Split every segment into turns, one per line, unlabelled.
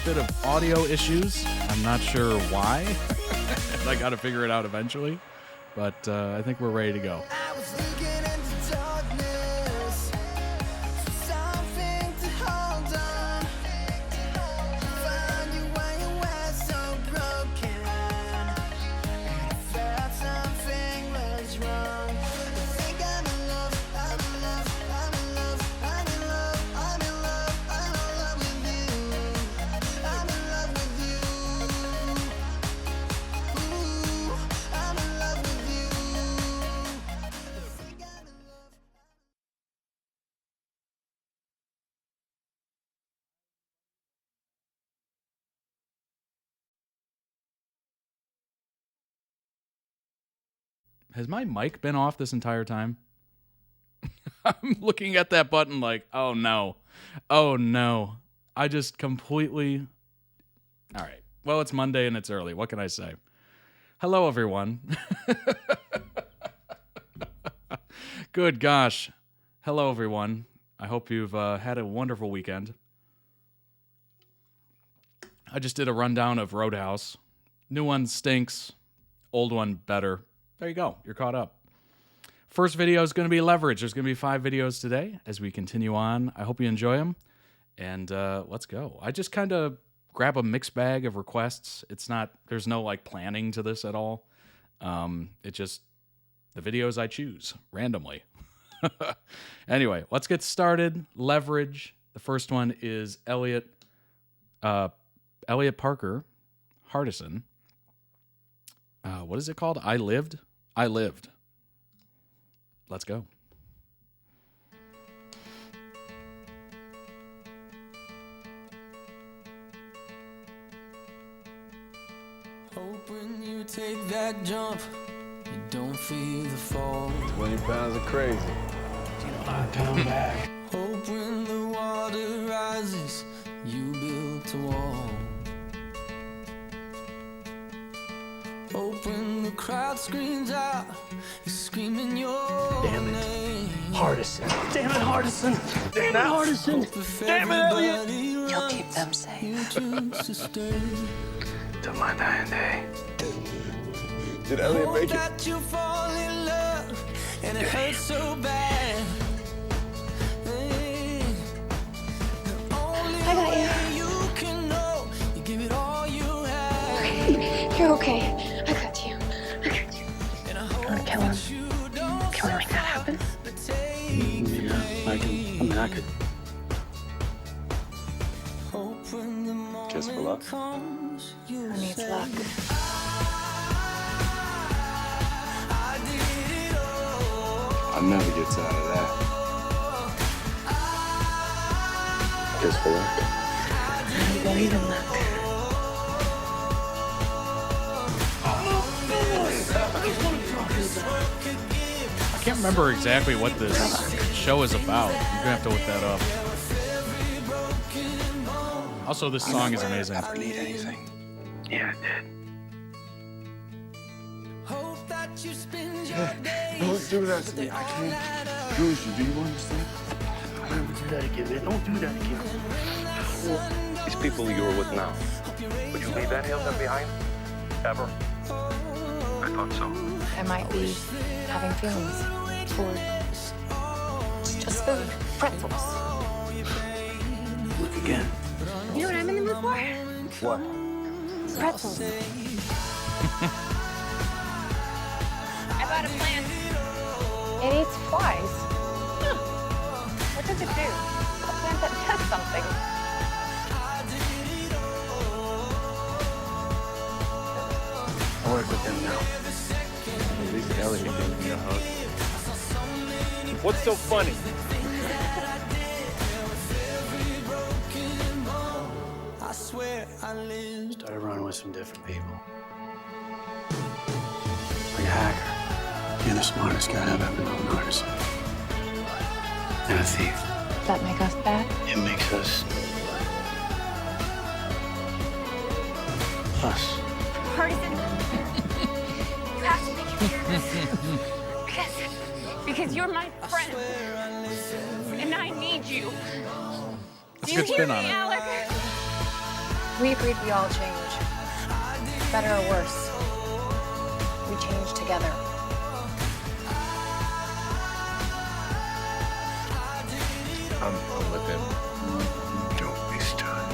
bit of audio issues. I'm not sure why. I got to figure it out eventually. But I think we're ready to go. Has my mic been off this entire time? I'm looking at that button like, oh no. Oh no. I just completely... All right. Well, it's Monday and it's early. What can I say? Hello, everyone. Good gosh. Hello, everyone. I hope you've had a wonderful weekend. I just did a rundown of Roadhouse. New one stinks. Old one better. There you go. You're caught up. First video is going to be Leverage. There's going to be 5 videos today as we continue on. I hope you enjoy them. And let's go. I just kind of grab a mixed bag of requests. It's not, there's no like planning to this at all. It just, the videos I choose randomly. Anyway, let's get started. Leverage. The first one is Elliot Parker Hardison. What is it called? I Lived? I Lived. Let's go.
Hope when you take that jump, you don't feel the fall.
20 pounds of crazy.
5-pound bag.
Hope when the water rises, you built a wall. Hope when the crowd screams out, you're screaming your name.
Hardison. Damn it, Hardison. Damn it, Hardison. Damn it, Elliot.
You'll keep them safe.
Till my dying day.
Did Elliot make it?
That you fall in love, and it hurts so bad.
I got you.
You can know, you give it all you have.
You're okay. I got you. I got you. You wanna kill him? Can we make that happen?
Yeah, I could.
Just for luck.
Who needs luck?
I never get tired of that. Just for luck.
I believe in luck.
I can't remember exactly what this show is about. You're going to have to look that up. Also, this song is amazing.
Ever need anything? Yeah, I did.
Don't do that to me. I can't lose you. Do you understand?
Don't do that again, man. Don't do that again.
These people you were with now, would you leave any of them behind? Ever? I thought so.
I might be having feelings toward just food, pretzels.
Look again.
You know what I'm in the mood for?
What?
Pretzels. I bought a plant. It eats flies. Huh. What does it do? A plant that does something.
I work with them now.
At least Elliot gave me a hug.
What's so funny?
Started running with some different people. Like a hacker. You're the smartest guy I've ever known, Hardison. And a thief.
Does that make us bad?
It makes us... us.
Hardison, you have to make it serious. Because you're my friend. And I need you.
That's a good spin on it.
Alec? We agreed we all change. Better or worse. We change together.
I'm with him. Don't waste time.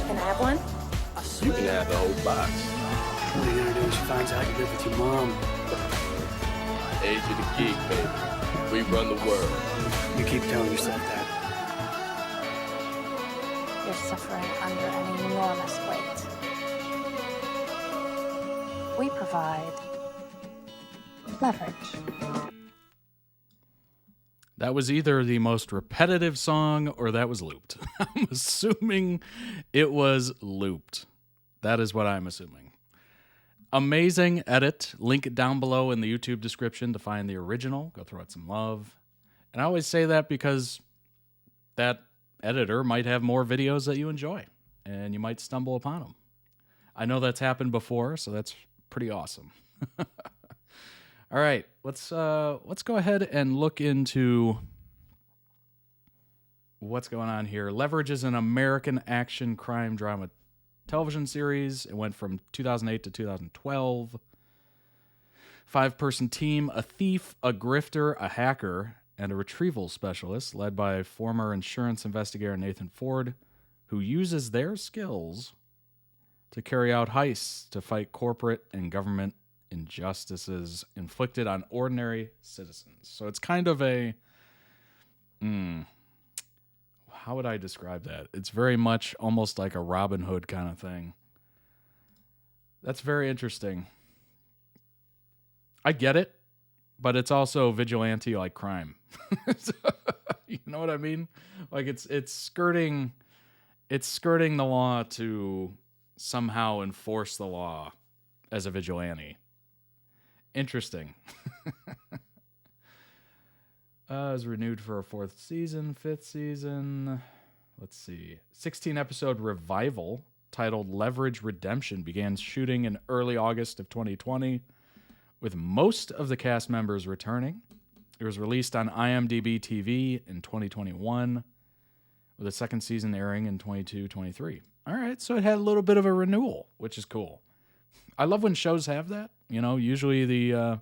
Can I have one?
You can have the whole box.
What are you gonna do when she finds out you live with your mom?
Age of the geek, baby. We run the world.
You keep telling yourself that.
You're suffering under an enormous weight. We provide leverage.
That was either the most repetitive song or that was looped. I'm assuming it was looped. That is what I'm assuming. Amazing edit. Link it down below in the YouTube description to find the original. Go throw it some love. And I always say that because that editor might have more videos that you enjoy, and you might stumble upon them. I know that's happened before, so that's pretty awesome. All right, let's go ahead and look into what's going on here. Leverage is an American action crime drama television series. It went from 2008 to 2012. 5-person team, a thief, a grifter, a hacker, and a retrieval specialist led by former insurance investigator Nathan Ford, who uses their skills to carry out heists to fight corporate and government injustices inflicted on ordinary citizens. So it's kind of a... how would I describe that? It's very much almost like a Robin Hood kind of thing. That's very interesting. I get it, but it's also vigilante like crime. You know what I mean? Like it's skirting the law to somehow enforce the law as a vigilante. Interesting. It was renewed for a 4th season, 5th season. Let's see. 16-episode revival titled Leverage Redemption began shooting in early August of 2020, with most of the cast members returning. It was released on IMDb TV in 2021, with a 2nd season airing in 22-23. All right, so it had a little bit of a renewal, which is cool. I love when shows have that. You know, usually the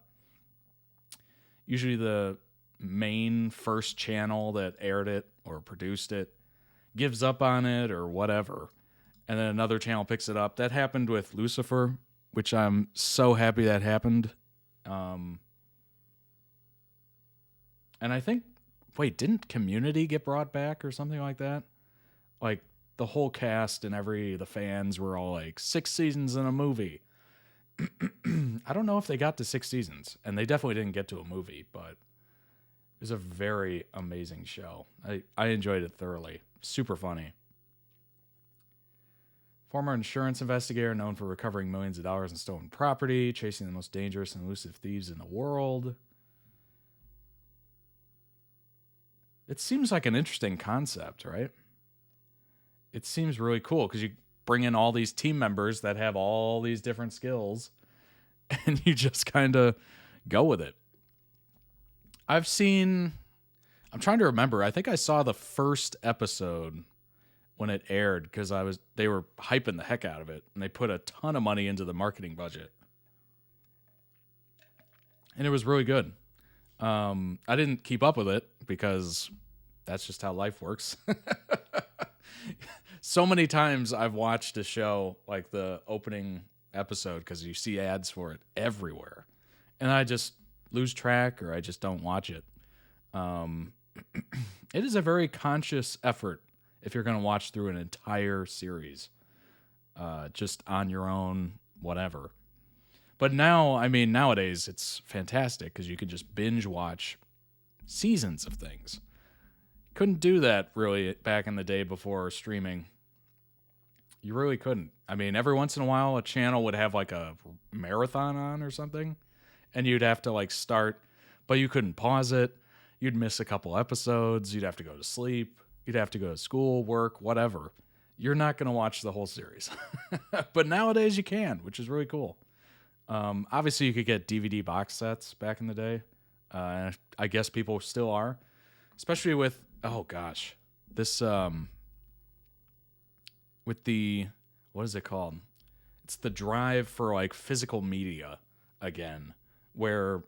main first channel that aired it or produced it gives up on it or whatever, and then another channel picks it up. That happened with Lucifer, which I'm so happy that happened. And I think, wait, didn't Community get brought back or something like that? Like the whole cast and the fans were all like 6 seasons in a movie. I don't know if they got to 6 seasons, and they definitely didn't get to a movie, but it was a very amazing show. I enjoyed it thoroughly. Super funny. Former insurance investigator known for recovering millions of dollars in stolen property, chasing the most dangerous and elusive thieves in the world. It seems like an interesting concept, right? It seems really cool because you bring in all these team members that have all these different skills, and you just kind of go with it. I'm trying to remember. I think I saw the first episode when it aired because they were hyping the heck out of it, and they put a ton of money into the marketing budget. And it was really good. I didn't keep up with it because that's just how life works. So many times I've watched a show like the opening episode because you see ads for it everywhere, and I just lose track or I just don't watch it. It is a very conscious effort if you're going to watch through an entire series, just on your own, whatever. But now, I mean, nowadays it's fantastic because you can just binge watch seasons of things. Couldn't do that really back in the day before streaming. You really couldn't. I mean, every once in a while, a channel would have like a marathon on or something, and you'd have to like start, but you couldn't pause it. You'd miss a couple episodes. You'd have to go to sleep. You'd have to go to school, work, whatever. You're not going to watch the whole series. But nowadays you can, which is really cool. Obviously, you could get DVD box sets back in the day. And I guess people still are. Especially with, oh gosh, this, with the, what is it called? It's the drive for like physical media again, where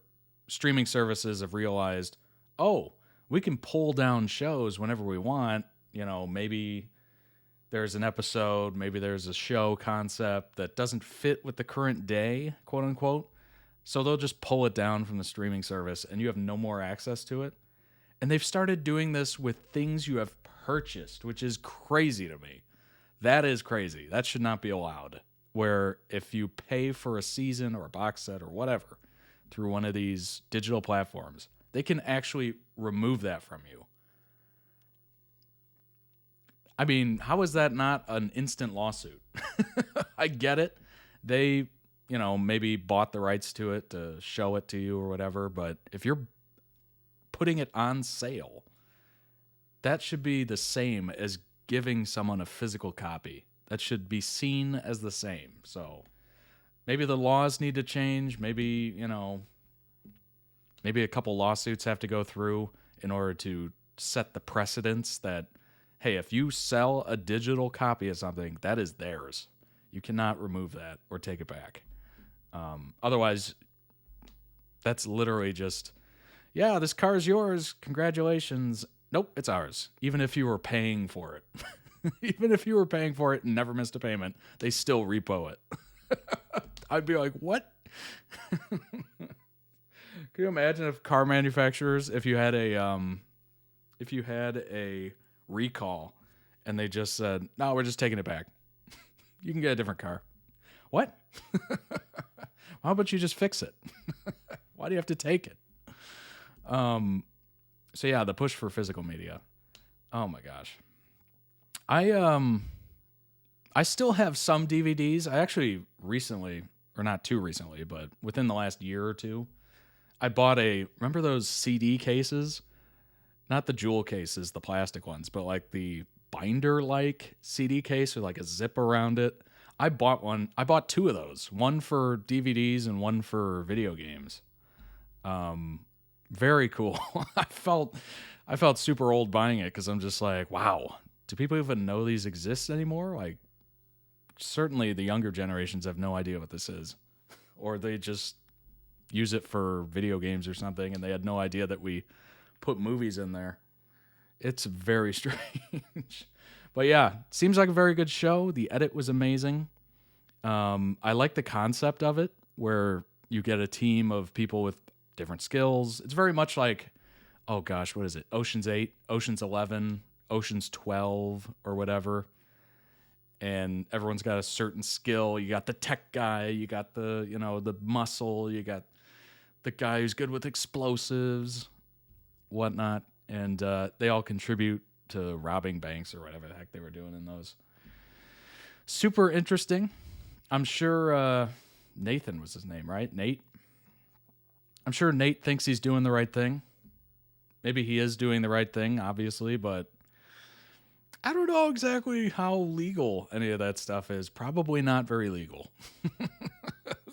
streaming services have realized, oh, we can pull down shows whenever we want. You know, maybe there's an episode, maybe there's a show concept that doesn't fit with the current day, quote unquote. So they'll just pull it down from the streaming service and you have no more access to it. And they've started doing this with things you have purchased, which is crazy to me. That is crazy. That should not be allowed. Where if you pay for a season or a box set or whatever through one of these digital platforms, they can actually remove that from you. I mean, how is that not an instant lawsuit? I get it. They, you know, maybe bought the rights to it to show it to you or whatever, but if you're putting it on sale, that should be the same as giving someone a physical copy. That should be seen as the same. So maybe the laws need to change. Maybe, you know, maybe a couple lawsuits have to go through in order to set the precedence that, hey, if you sell a digital copy of something, that is theirs. You cannot remove that or take it back. Otherwise, that's literally just, yeah, this car is yours. Congratulations. Nope, it's ours. Even if you were paying for it. Even if you were paying for it and never missed a payment, they still repo it. I'd be like, what? Can you imagine if car manufacturers, if you had a recall and they just said, no, we're just taking it back. You can get a different car. What? How about you just fix it? Why do you have to take it? So yeah, the push for physical media. Oh my gosh. I still have some DVDs. I actually recently, or not too recently, but within the last year or two, I bought remember those CD cases? Not the jewel cases, the plastic ones, but like the binder-like CD case with like a zip around it. I bought one. I bought two of those. One for DVDs and one for video games. Very cool. I felt super old buying it because I'm just like, wow, do people even know these exist anymore? Like, certainly the younger generations have no idea what this is. Or they just use it for video games or something, and they had no idea that we put movies in there. It's very strange. But yeah, seems like a very good show. The edit was amazing. I like the concept of it, where you get a team of people with different skills. It's very much like, oh gosh, what is it? Ocean's 8, Ocean's 11, Ocean's 12, or whatever. And everyone's got a certain skill. You got the tech guy, you got the, you know, the muscle, you got the guy who's good with explosives, whatnot. And they all contribute to robbing banks or whatever the heck they were doing in those. Super interesting. I'm sure Nathan was his name, right? Nate? I'm sure Nate thinks he's doing the right thing. Maybe he is doing the right thing, obviously, but I don't know exactly how legal any of that stuff is. Probably not very legal.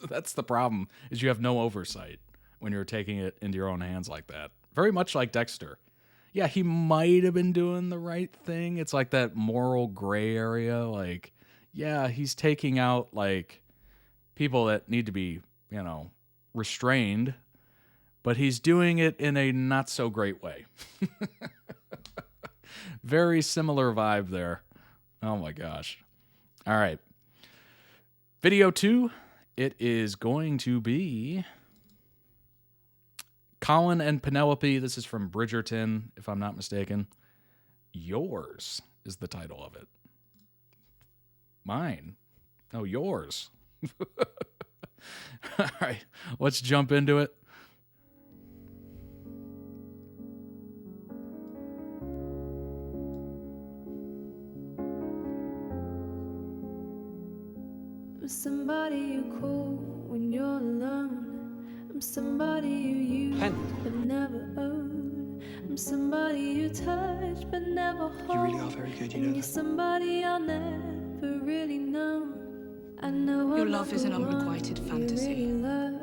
That's the problem, is you have no oversight when you're taking it into your own hands like that. Very much like Dexter. Yeah, he might have been doing the right thing. It's like that moral gray area. Like, yeah, he's taking out, like, people that need to be, you know, restrained, but he's doing it in a not so great way. Very similar vibe there. Oh my gosh. All right. Video 2, it is going to be Colin and Penelope. This is from Bridgerton, if I'm not mistaken. Yours is the title of it. Mine. No, yours. All right, let's jump into it.
I'm somebody you call when you're alone. I'm somebody you use but never own. I'm somebody you touch but never hold.
You really are very good, you know
and
that.
you're somebody I'll never really know. I know
Your
I'm
love
not
is an
the one
unrequited
you
fantasy.
really love.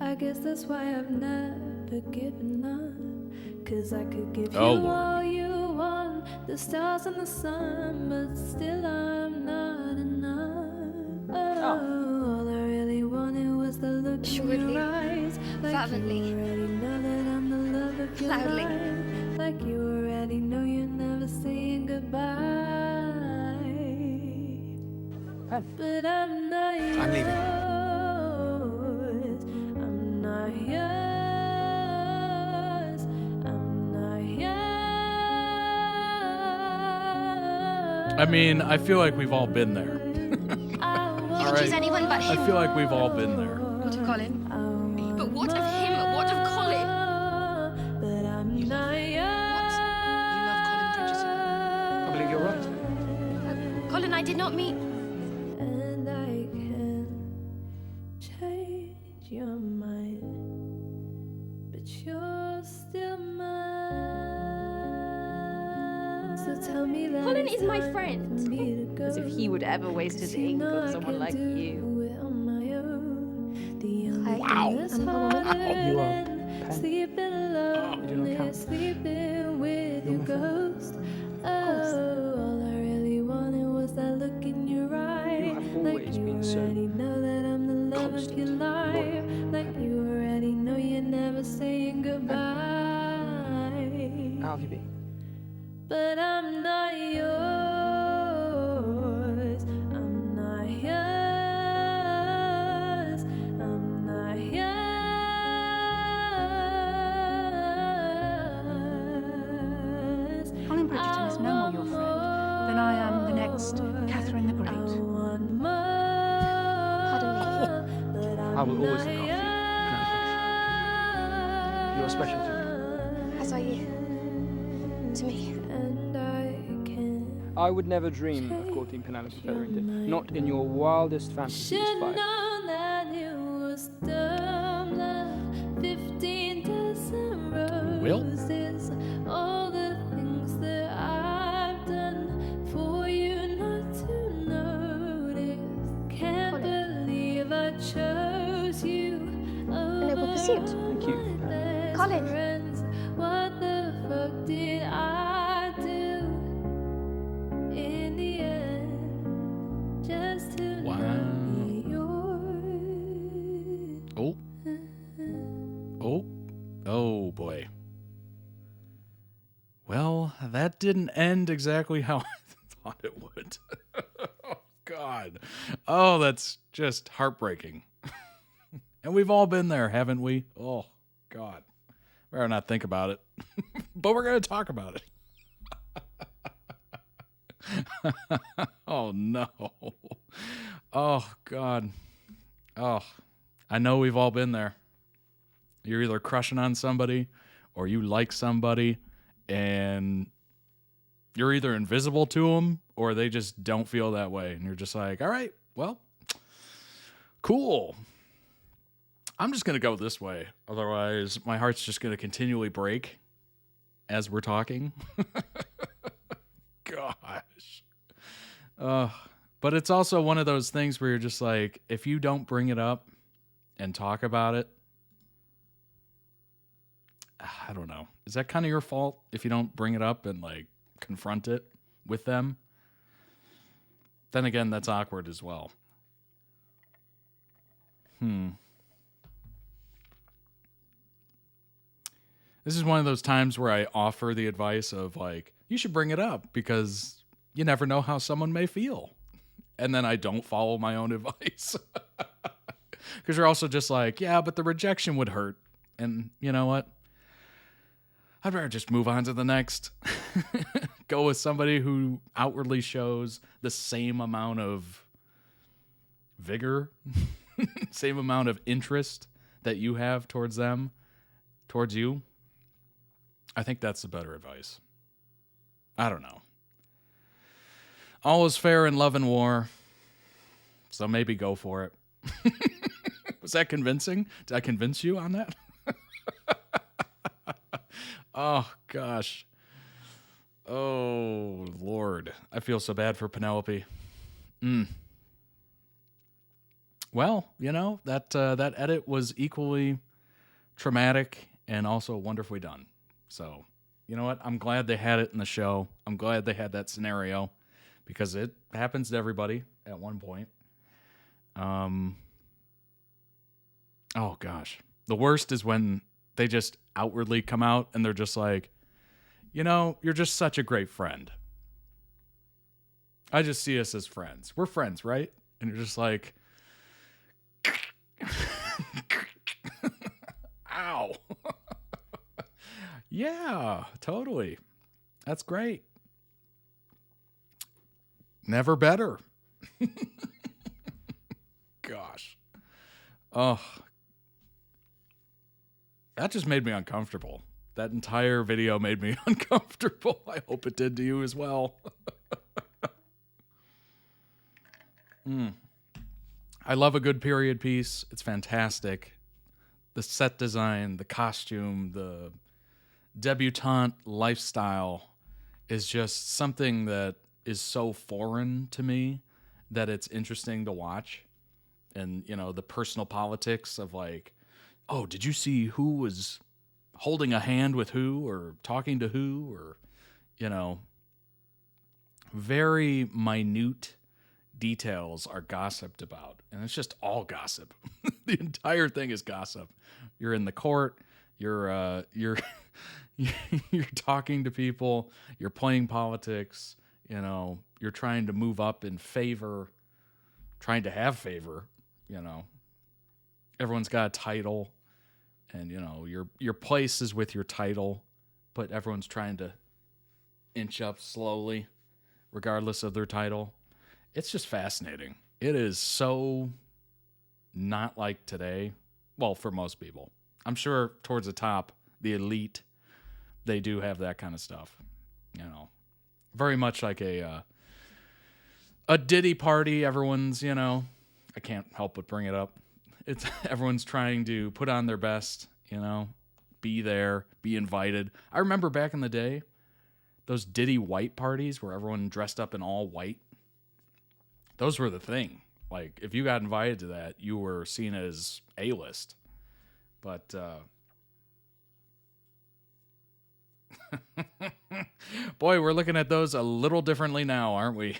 I guess that's why I've never given up. 'Cause I could give you all you want, the stars and the sun, but still I'm not enough. All I really wanted was the look in your eyes. Like
fervently,
you already know that I'm the love of your
loudly.
life. Like you already know you're never saying goodbye. But I'm not yours.
I'm leaving.
I'm not yours. I'm not yours.
I mean, I feel like we've all been there.
You can choose anyone but him.
I feel like we've all been there.
What of Colin? But what of him? What of Colin?
But I'm not yours.
You love Colin Bridgerton.
I believe you're right.
Colin, I did not meet.
And I can change your mind, but you're still mine. So tell me that
Colin
it's
is my
time
friend.
for me to go.
As if he would ever waste his ink on someone like you.
Wow.
You are
Sleeping alone,
You don't count.
sleeping with
You're
your
my friend.
ghost. All I really wanted was that look in your eye.
You have
Like
always
you
been so
already know that I'm the love of your
constant,
life.
loyal.
Like you already know you're never saying goodbye.
How have you been?
But I'm not yours. I'm not yours. I'm not yours.
Colin Bridgerton is no more your friend than I am the next Catherine the
I
Great.
want more.
Pardon me.
But I'm
I will always look
not
after you. You're special to me.
As are you. To me.
and I can
I would never dream of courting Penelope Featherington. Not in your wildest fantasies,
should
Five.
know that it was dumb love. 15 dozen
Will?
roses. All the things that I've done for you not to notice. Can't believe I chose you.
A noble pursuit.
Thank you.
Colin.
Friends, what the fuck did I do in the end? Just to
Wow.
not be yours.
Oh. Oh. Oh, boy. Well, that didn't end exactly how I thought it would. Oh, God. Oh, that's just heartbreaking. And we've all been there, haven't we? Oh, God. Better not think about it. But we're going to talk about it. Oh, no. Oh, God. Oh, I know we've all been there. You're either crushing on somebody or you like somebody and you're either invisible to them or they just don't feel that way. And you're just like, all right, well, cool. I'm just going to go this way. Otherwise, my heart's just going to continually break as we're talking. Gosh. But it's also one of those things where you're just like, if you don't bring it up and talk about it, I don't know. Is that kind of your fault if you don't bring it up and like confront it with them? Then again, that's awkward as well. This is one of those times where I offer the advice of like, you should bring it up because you never know how someone may feel. And then I don't follow my own advice. Because you're also just like, yeah, but the rejection would hurt. And you know what? I'd rather just move on to the next. Go with somebody who outwardly shows the same amount of vigor, same amount of interest that you have towards them, towards you. I think that's the better advice. I don't know. All is fair in love and war, so maybe go for it. Was that convincing? Did I convince you on that? Oh, gosh. Oh, Lord. I feel so bad for Penelope. Well, that edit was equally traumatic and also wonderfully done. So, you know what? I'm glad they had it in the show. I'm glad they had that scenario because it happens to everybody at one point. Oh gosh. The worst is when they just outwardly come out and they're just like, you're just such a great friend. I just see us as friends. We're friends, right? And you're just like, ow. Yeah, totally. That's great. Never better. Gosh. Oh. That just made me uncomfortable. That entire video made me uncomfortable. I hope it did to you as well. I love a good period piece. It's fantastic. The set design, the costume, the debutante lifestyle is just something that is so foreign to me that it's interesting to watch. And, the personal politics of like, oh, did you see who was holding a hand with who or talking to who or, very minute details are gossiped about. And it's just all gossip. The entire thing is gossip. You're in the court. You're you're talking to people. You're playing politics. You're trying to move up in favor, trying to have favor. Everyone's got a title, and your place is with your title, but everyone's trying to inch up slowly, regardless of their title. It's just fascinating. It is so not like today. Well, for most people. I'm sure towards the top, the elite, they do have that kind of stuff. Very much like a Diddy party. Everyone's, I can't help but bring it up. It's everyone's trying to put on their best, be there, be invited. I remember back in the day, those Diddy white parties where everyone dressed up in all white. Those were the thing. Like, if you got invited to that, you were seen as A-list. But, boy, we're looking at those a little differently now, aren't we?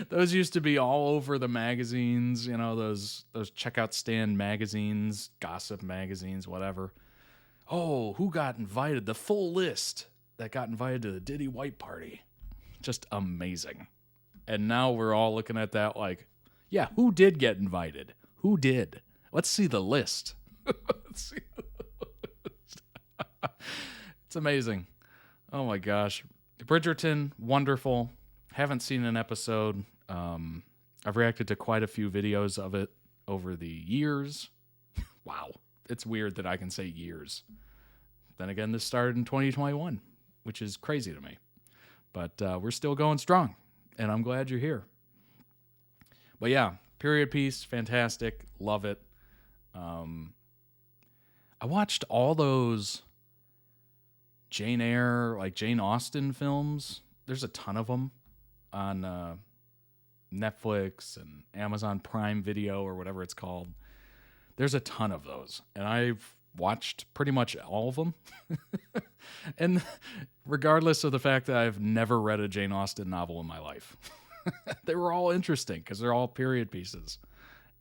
Those used to be all over the magazines, those checkout stand magazines, gossip magazines, whatever. Oh, who got invited? The full list that got invited to the Diddy white party. Just amazing. And now we're all looking at that like, yeah, who did get invited? Who did? Let's see the list. Let's see the list. It's amazing. Oh my gosh. Bridgerton, wonderful. Haven't seen an episode. I've reacted to quite a few videos of it over the years. Wow. It's weird that I can say years. Then again, this started in 2021, which is crazy to me. But we're still going strong. And I'm glad you're here. But yeah, period piece, fantastic, love it. I watched all those Jane Eyre, like Jane Austen films. There's a ton of them on Netflix and Amazon Prime Video or whatever it's called. There's a ton of those. And I've watched pretty much all of them. And regardless of the fact that I've never read a Jane Austen novel in my life, they were all interesting because they're all period pieces.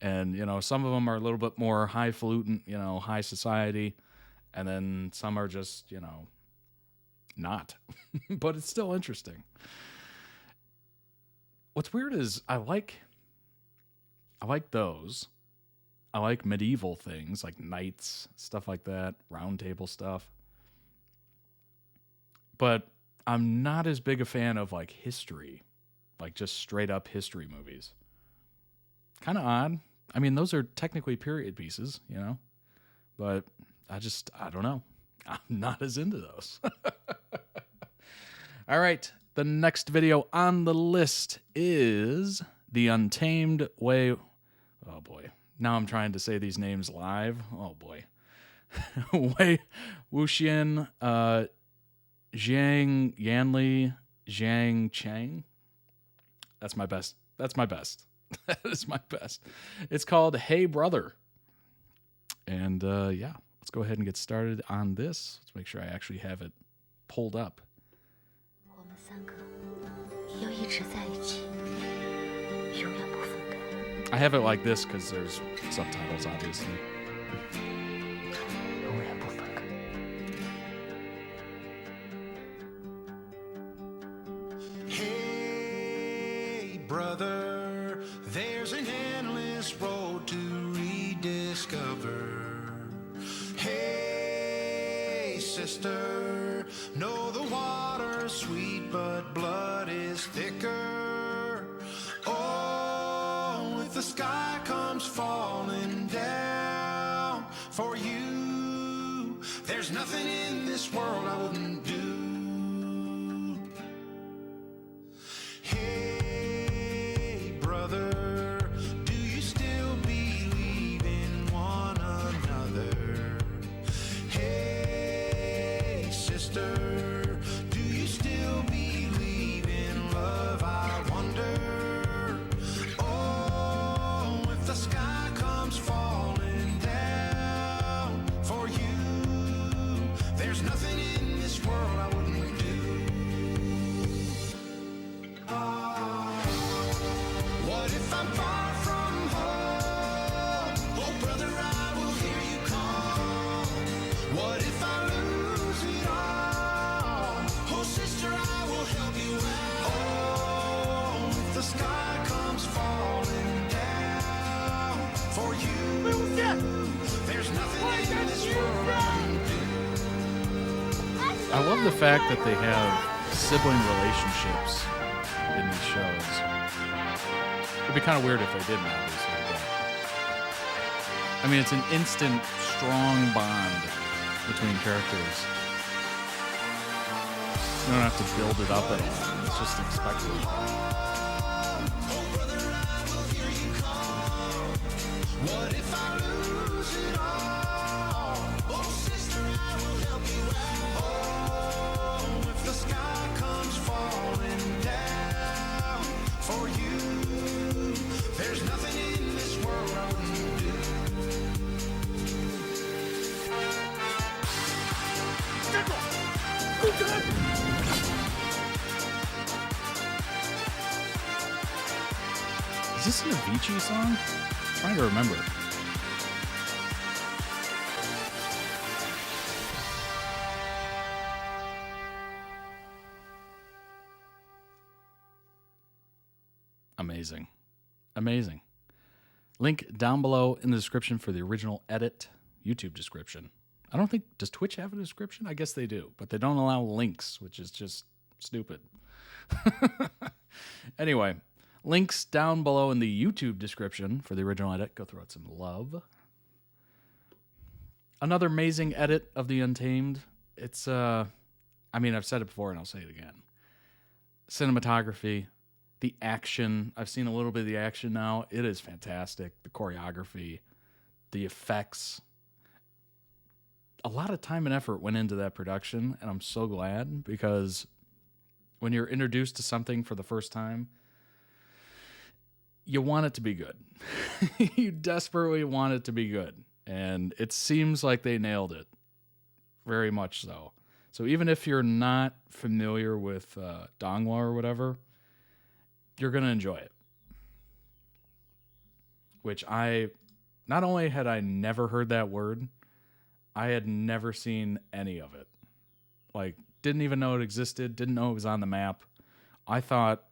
And, some of them are a little bit more highfalutin, high society. And then some are just, not. But it's still interesting. What's weird is I like those. I like medieval things like knights, stuff like that, round table stuff. But I'm not as big a fan of like history, like just straight up history movies. Kind of odd. I mean, those are technically period pieces, but I don't know. I'm not as into those. All right. The next video on the list is the Untamed Wei. Oh boy. Now I'm trying to say these names live. Oh boy. Wei Wuxian, Zhang Yanli, Zhang Chang. That's my best. That is my best. It's called Hey Brother. And yeah, let's go ahead and get started on this. Let's make sure I actually have it pulled up. I have it like this because there's subtitles, obviously.
Hey, brother, there's an endless road to rediscover. Hey, sister, know the water's sweet, but blood is thicker. Oh, if the sky comes falling down for you, there's nothing in this world I wouldn't do. Hey, brother, do you still believe in one another? Hey, sister, do you still believe in love? I wonder. Oh, if the sky comes falling down for you, there's nothing in this world I wouldn't do. What if I'm far from home? Oh, brother, I will hear you call. What if I lose it all? Oh, sister, I will help you out. Oh, if the sky comes falling down for you, there's nothing in this world I wouldn't do.
I love the fact that they have sibling relationships in these shows. It'd be kind of weird if they didn't, obviously. But I mean, it's an instant, strong bond between characters. You don't have to build it up at all. It's just expected.
What if I lose it all? Oh, sister, I will help you out. Oh, if the sky comes falling down for you, there's nothing in this world I wouldn't do.
Is this an Avicii song? I'm trying to remember. Amazing. Amazing. Link down below in the description for the original edit YouTube description. I don't think, does Twitch have a description? I guess they do, but they don't allow links, which is just stupid. Anyway, links down below in the YouTube description for the original edit. Go throw it some love. Another amazing edit of the Untamed. It's, I mean, I've said it before and I'll say it again. Cinematography, the action. I've seen a little bit of the action now. It is fantastic. The choreography, the effects. A lot of time and effort went into that production, and I'm so glad, because when you're introduced to something for the first time, you want it to be good. You desperately want it to be good. And it seems like they nailed it. Very much so. So even if you're not familiar with Donghua or whatever, you're going to enjoy it. Which not only had I never heard that word, I had never seen any of it. Like, didn't even know it existed, didn't know it was on the map. I thought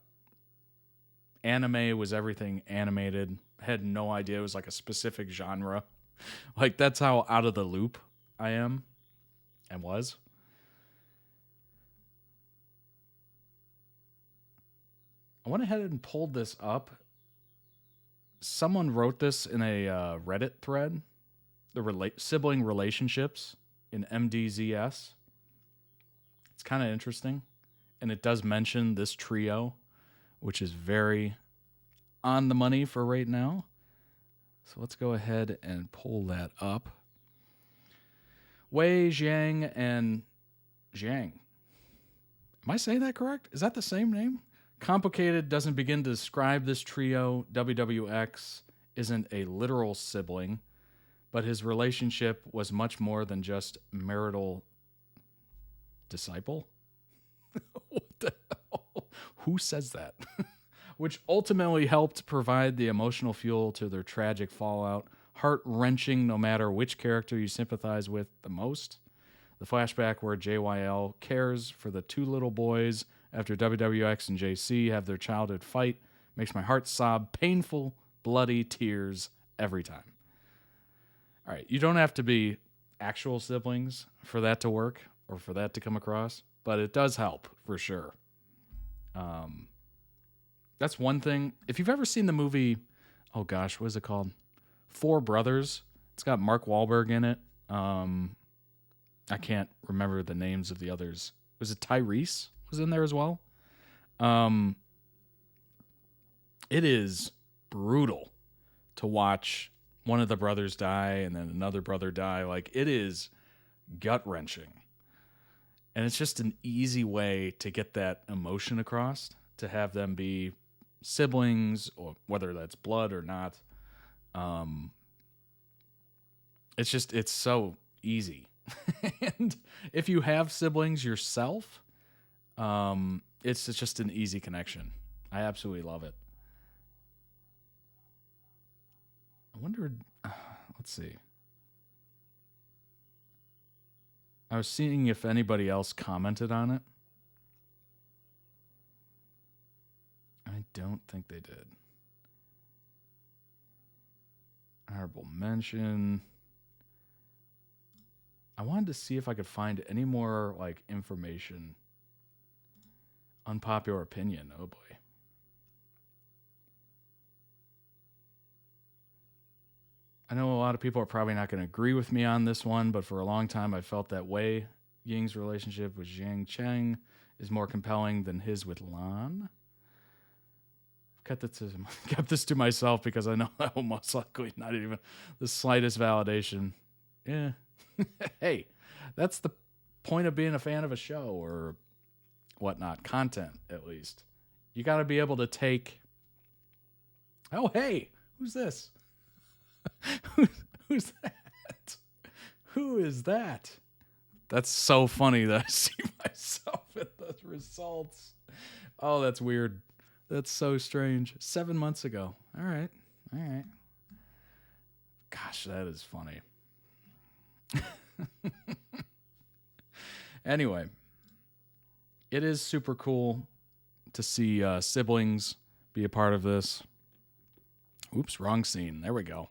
anime was everything animated. Had no idea it was like a specific genre. Like, that's how out of the loop I am and was. I went ahead and pulled this up. Someone wrote this in a Reddit thread. The sibling relationships in MDZS. It's kind of interesting. And it does mention this trio, which is very on the money for right now. So let's go ahead and pull that up. Wei, Zhang, and Zhang. Am I saying that correct? Is that the same name? Complicated doesn't begin to describe this trio. WWX isn't a literal sibling, but his relationship was much more than just marital disciple. What the hell? Who says that? Which ultimately helped provide the emotional fuel to their tragic fallout. Heart-wrenching no matter which character you sympathize with the most. The flashback where JYL cares for the two little boys after WWX and JC have their childhood fight makes my heart sob painful, bloody tears every time. All right, you don't have to be actual siblings for that to work or for that to come across, but it does help for sure. That's one thing. If you've ever seen the movie, oh gosh, what is it called? Four Brothers. It's got Mark Wahlberg in it. I can't remember the names of the others. Was it Tyrese was in there as well? It is brutal to watch one of the brothers die and then another brother die. Like, it is gut-wrenching. And it's just an easy way to get that emotion across, to have them be siblings, or whether that's blood or not. It's so easy. And if you have siblings yourself, it's just an easy connection. I absolutely love it. I wondered, let's see. I was seeing if anybody else commented on it. I don't think they did. Honorable mention. I wanted to see if I could find any more like information. Unpopular opinion. Oh boy. I know a lot of people are probably not going to agree with me on this one, but for a long time I felt that Wei Ying's relationship with Zhang Cheng is more compelling than his with Lan. I've kept this to myself because I know that will most likely not even the slightest validation. Yeah. Hey, that's the point of being a fan of a show or whatnot, content at least. You got to be able to take, oh, hey, who's this? Who's that? Who is that? That's so funny that I see myself in the results. Oh, that's weird. That's so strange. 7 months ago. All right. Gosh, that is funny. Anyway, it is super cool to see siblings be a part of this. Oops, wrong scene. There we go.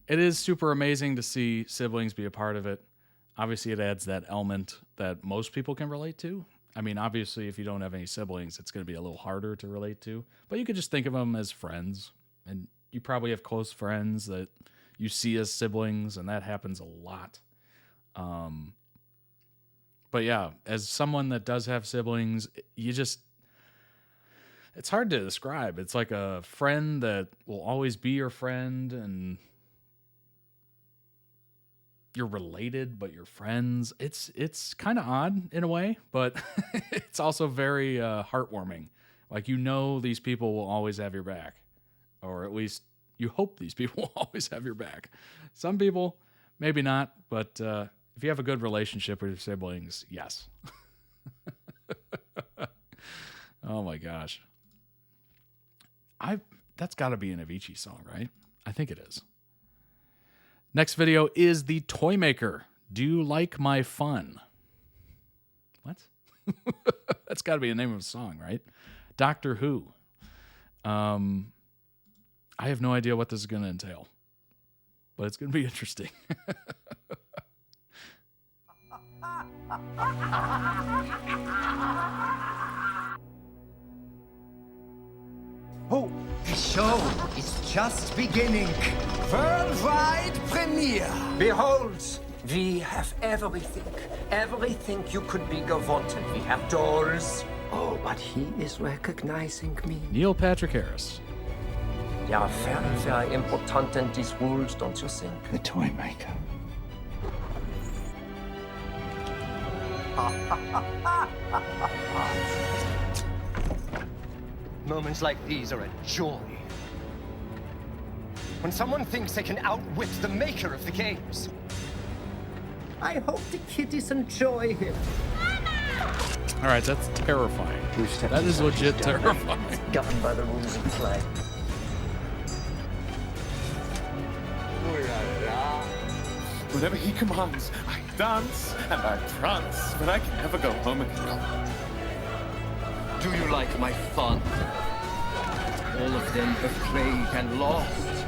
It is super amazing to see siblings be a part of it. Obviously, it adds that element that most people can relate to. I mean, obviously, if you don't have any siblings, it's going to be a little harder to relate to. But you could just think of them as friends. And you probably have close friends that you see as siblings, and that happens a lot. But yeah, as someone that does have siblings, it's hard to describe. It's like a friend that will always be your friend, and you're related, but you're friends. It's kind of odd in a way, but it's also very heartwarming. Like, you know, these people will always have your back, or at least you hope these people will always have your back. Some people, maybe not, but if you have a good relationship with your siblings, yes. Oh my gosh. That's got to be an Avicii song, right? I think it is. Next video is The Toy Maker. Do you like my fun? What? That's got to be the name of a song, right? Doctor Who. I have no idea what this is going to entail, but it's going to be interesting.
Oh, the show is just beginning. Worldwide premiere.
Behold, we have everything. Everything you could be wanted. We have dolls. Oh, but he is recognizing me.
Neil Patrick Harris.
They are very, very important in these worlds, don't you think?
The Toy Maker.
Moments like these are a joy. When someone thinks they can outwit the maker of the games. I hope the kiddies enjoy him.
All right, that's terrifying. That is legit terrifying.
Governed by the rules of play.
Whenever he commands, I dance and I prance, but I can never go home again.
Do you like my fun? All of them have played and lost.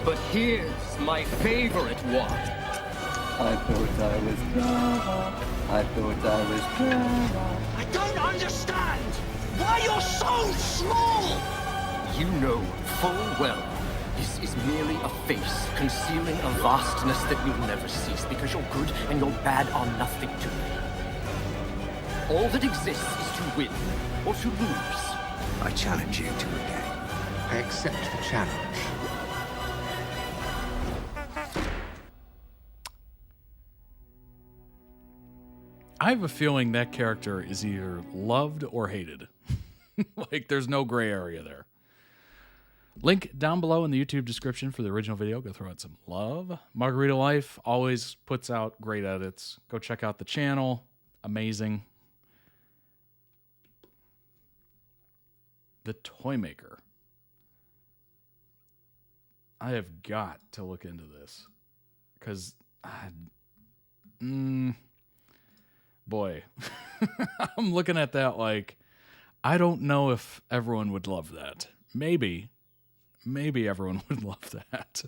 But here's my favorite one.
I thought I was Brahma. I thought I was Brahma.
I don't understand why you're so small! You know full well this is merely a face concealing a vastness that will never cease because your good and your bad are nothing to me. All that exists is to win or to lose.
I challenge you to a game.
I accept the challenge.
I have a feeling that character is either loved or hated. Like, there's no gray area there. Link down below in the YouTube description for the original video. Go throw out some love. Margarita Life always puts out great edits. Go check out the channel. Amazing. The Toymaker. I have got to look into this. Because, boy, I'm looking at that like, I don't know if everyone would love that. Maybe everyone would love that.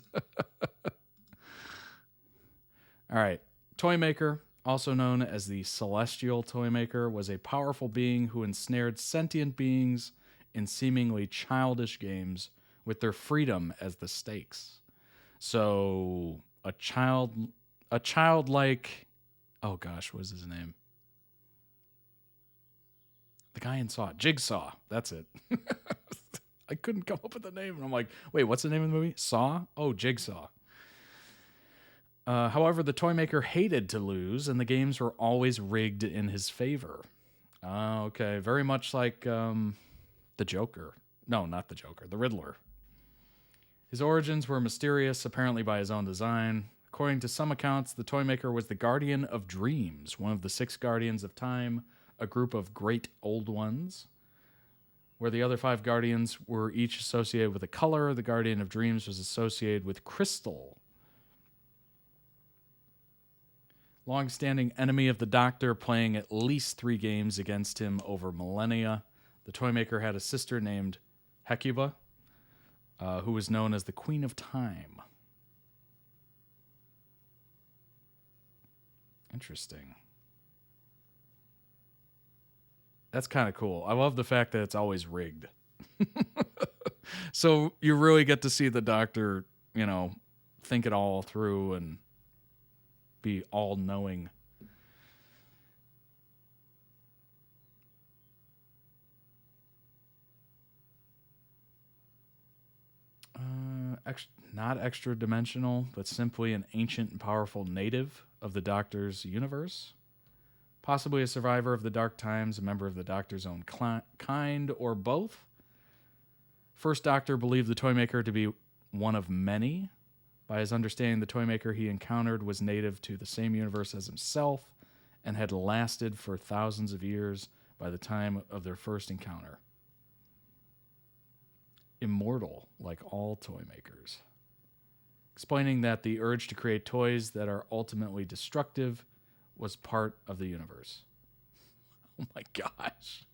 All right. Toymaker, also known as the Celestial Toymaker, was a powerful being who ensnared sentient beings in seemingly childish games with their freedom as the stakes. So a childlike, oh gosh, what was his name? The guy in Saw, Jigsaw. That's it. I couldn't come up with the name. And I'm like, wait, what's the name of the movie? Saw? Oh, Jigsaw. However, the Toymaker hated to lose, and the games were always rigged in his favor. Okay, very much like the Joker. No, not the Joker. The Riddler. His origins were mysterious, apparently by his own design. According to some accounts, the Toymaker was the Guardian of Dreams, one of the 6 Guardians of Time, a group of great old ones. Where the other 5 Guardians were each associated with a color, the Guardian of Dreams was associated with crystal. Long-standing enemy of the Doctor, playing at least 3 games against him over millennia. The Toymaker had a sister named Hecuba, who was known as the Queen of Time. Interesting. That's kind of cool. I love the fact that it's always rigged. So you really get to see the Doctor, think it all through and be all-knowing. Not extra-dimensional, but simply an ancient and powerful native of the Doctor's universe. Possibly a survivor of the Dark Times, a member of the Doctor's own kind, or both. First Doctor believed the Toymaker to be one of many. By his understanding, the Toymaker he encountered was native to the same universe as himself and had lasted for thousands of years by the time of their first encounter. Immortal, like all Toymakers. Explaining that the urge to create toys that are ultimately destructive was part of the universe. Oh my gosh.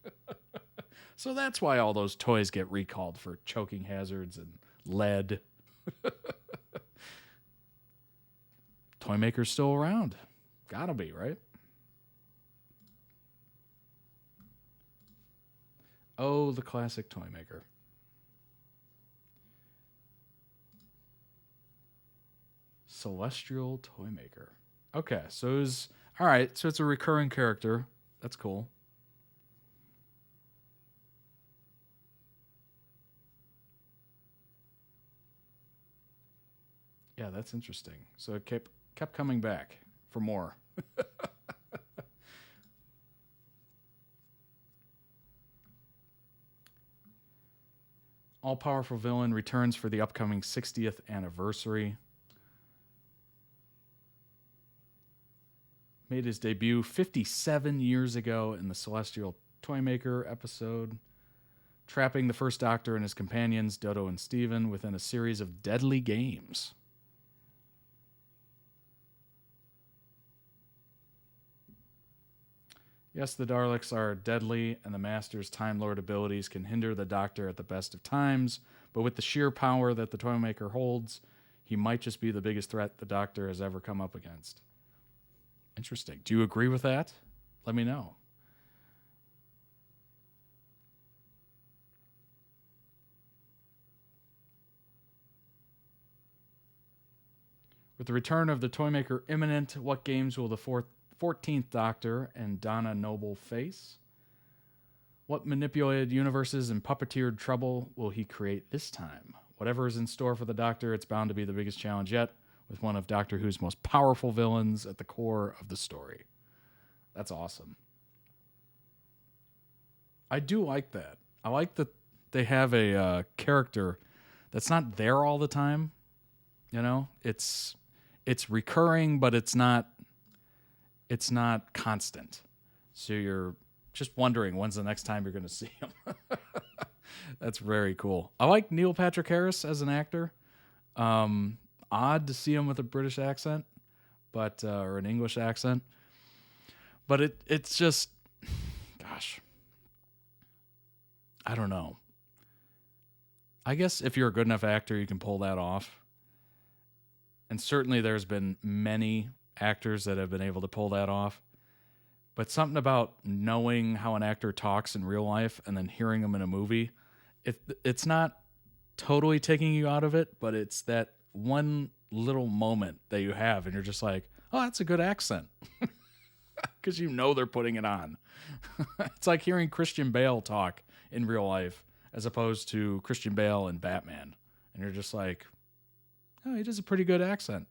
So that's why all those toys get recalled for choking hazards and lead. Toymaker's still around. Gotta be, right? Oh, the classic Toymaker. Celestial Toymaker. Okay, so it's all right. So it's a recurring character. That's cool. Yeah, that's interesting. So it kept coming back for more. all-powerful villain returns for the upcoming 60th anniversary. Made his debut 57 years ago in the Celestial Toymaker episode, trapping the First Doctor and his companions, Dodo and Steven, within a series of deadly games. Yes, the Daleks are deadly, and the Master's Time Lord abilities can hinder the Doctor at the best of times, but with the sheer power that the Toymaker holds, he might just be the biggest threat the Doctor has ever come up against. Interesting. Do you agree with that? Let me know. With the return of the Toymaker imminent, what games will the 14th Doctor and Donna Noble face? What manipulated universes and puppeteered trouble will he create this time? Whatever is in store for the Doctor, it's bound to be the biggest challenge yet, with one of Doctor Who's most powerful villains at the core of the story. That's awesome. I do like that. I like that they have a character that's not there all the time. You know, it's recurring, but it's not constant. So you're just wondering when's the next time you're going to see him. That's very cool. I like Neil Patrick Harris as an actor. Odd to see him with a British accent, but or an English accent. But it's just, gosh, I don't know. I guess if you're a good enough actor, you can pull that off. And certainly there's been many actors that have been able to pull that off. But something about knowing how an actor talks in real life and then hearing him in a movie, it's not totally taking you out of it, but it's that one little moment that you have and you're just like, oh, that's a good accent. Because you know they're putting it on. It's like hearing Christian Bale talk in real life as opposed to Christian Bale and Batman. And you're just like, oh, he does a pretty good accent.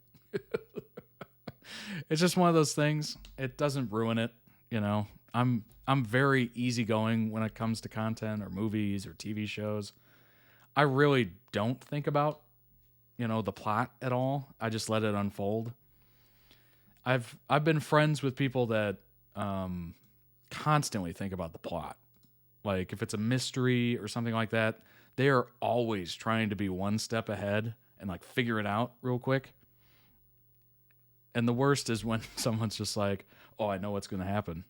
It's just one of those things. It doesn't ruin it, you know. I'm very easygoing when it comes to content or movies or TV shows. I really don't think about, you know, the plot at all. I just let it unfold. I've been friends with people that constantly think about the plot. Like if it's a mystery or something like that, they are always trying to be one step ahead and like figure it out real quick. And the worst is when someone's just like, oh, I know what's going to happen.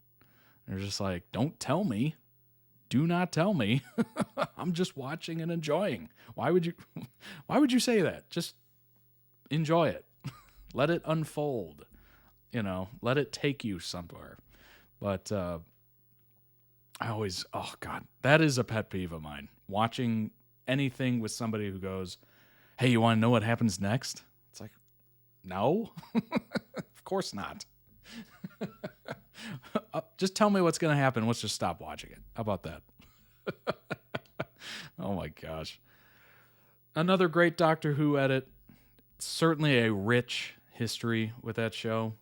And they're just like, don't tell me. Do not tell me. I'm just watching and enjoying. Why would you say that? Just enjoy it. Let it unfold. You know, let it take you somewhere. But I always, oh God, that is a pet peeve of mine. Watching anything with somebody who goes, hey, you want to know what happens next? It's like, no, of course not. Just tell me what's going to happen. Let's just stop watching it. How about that? Oh my gosh. Another great Doctor Who edit. Certainly a rich history with that show.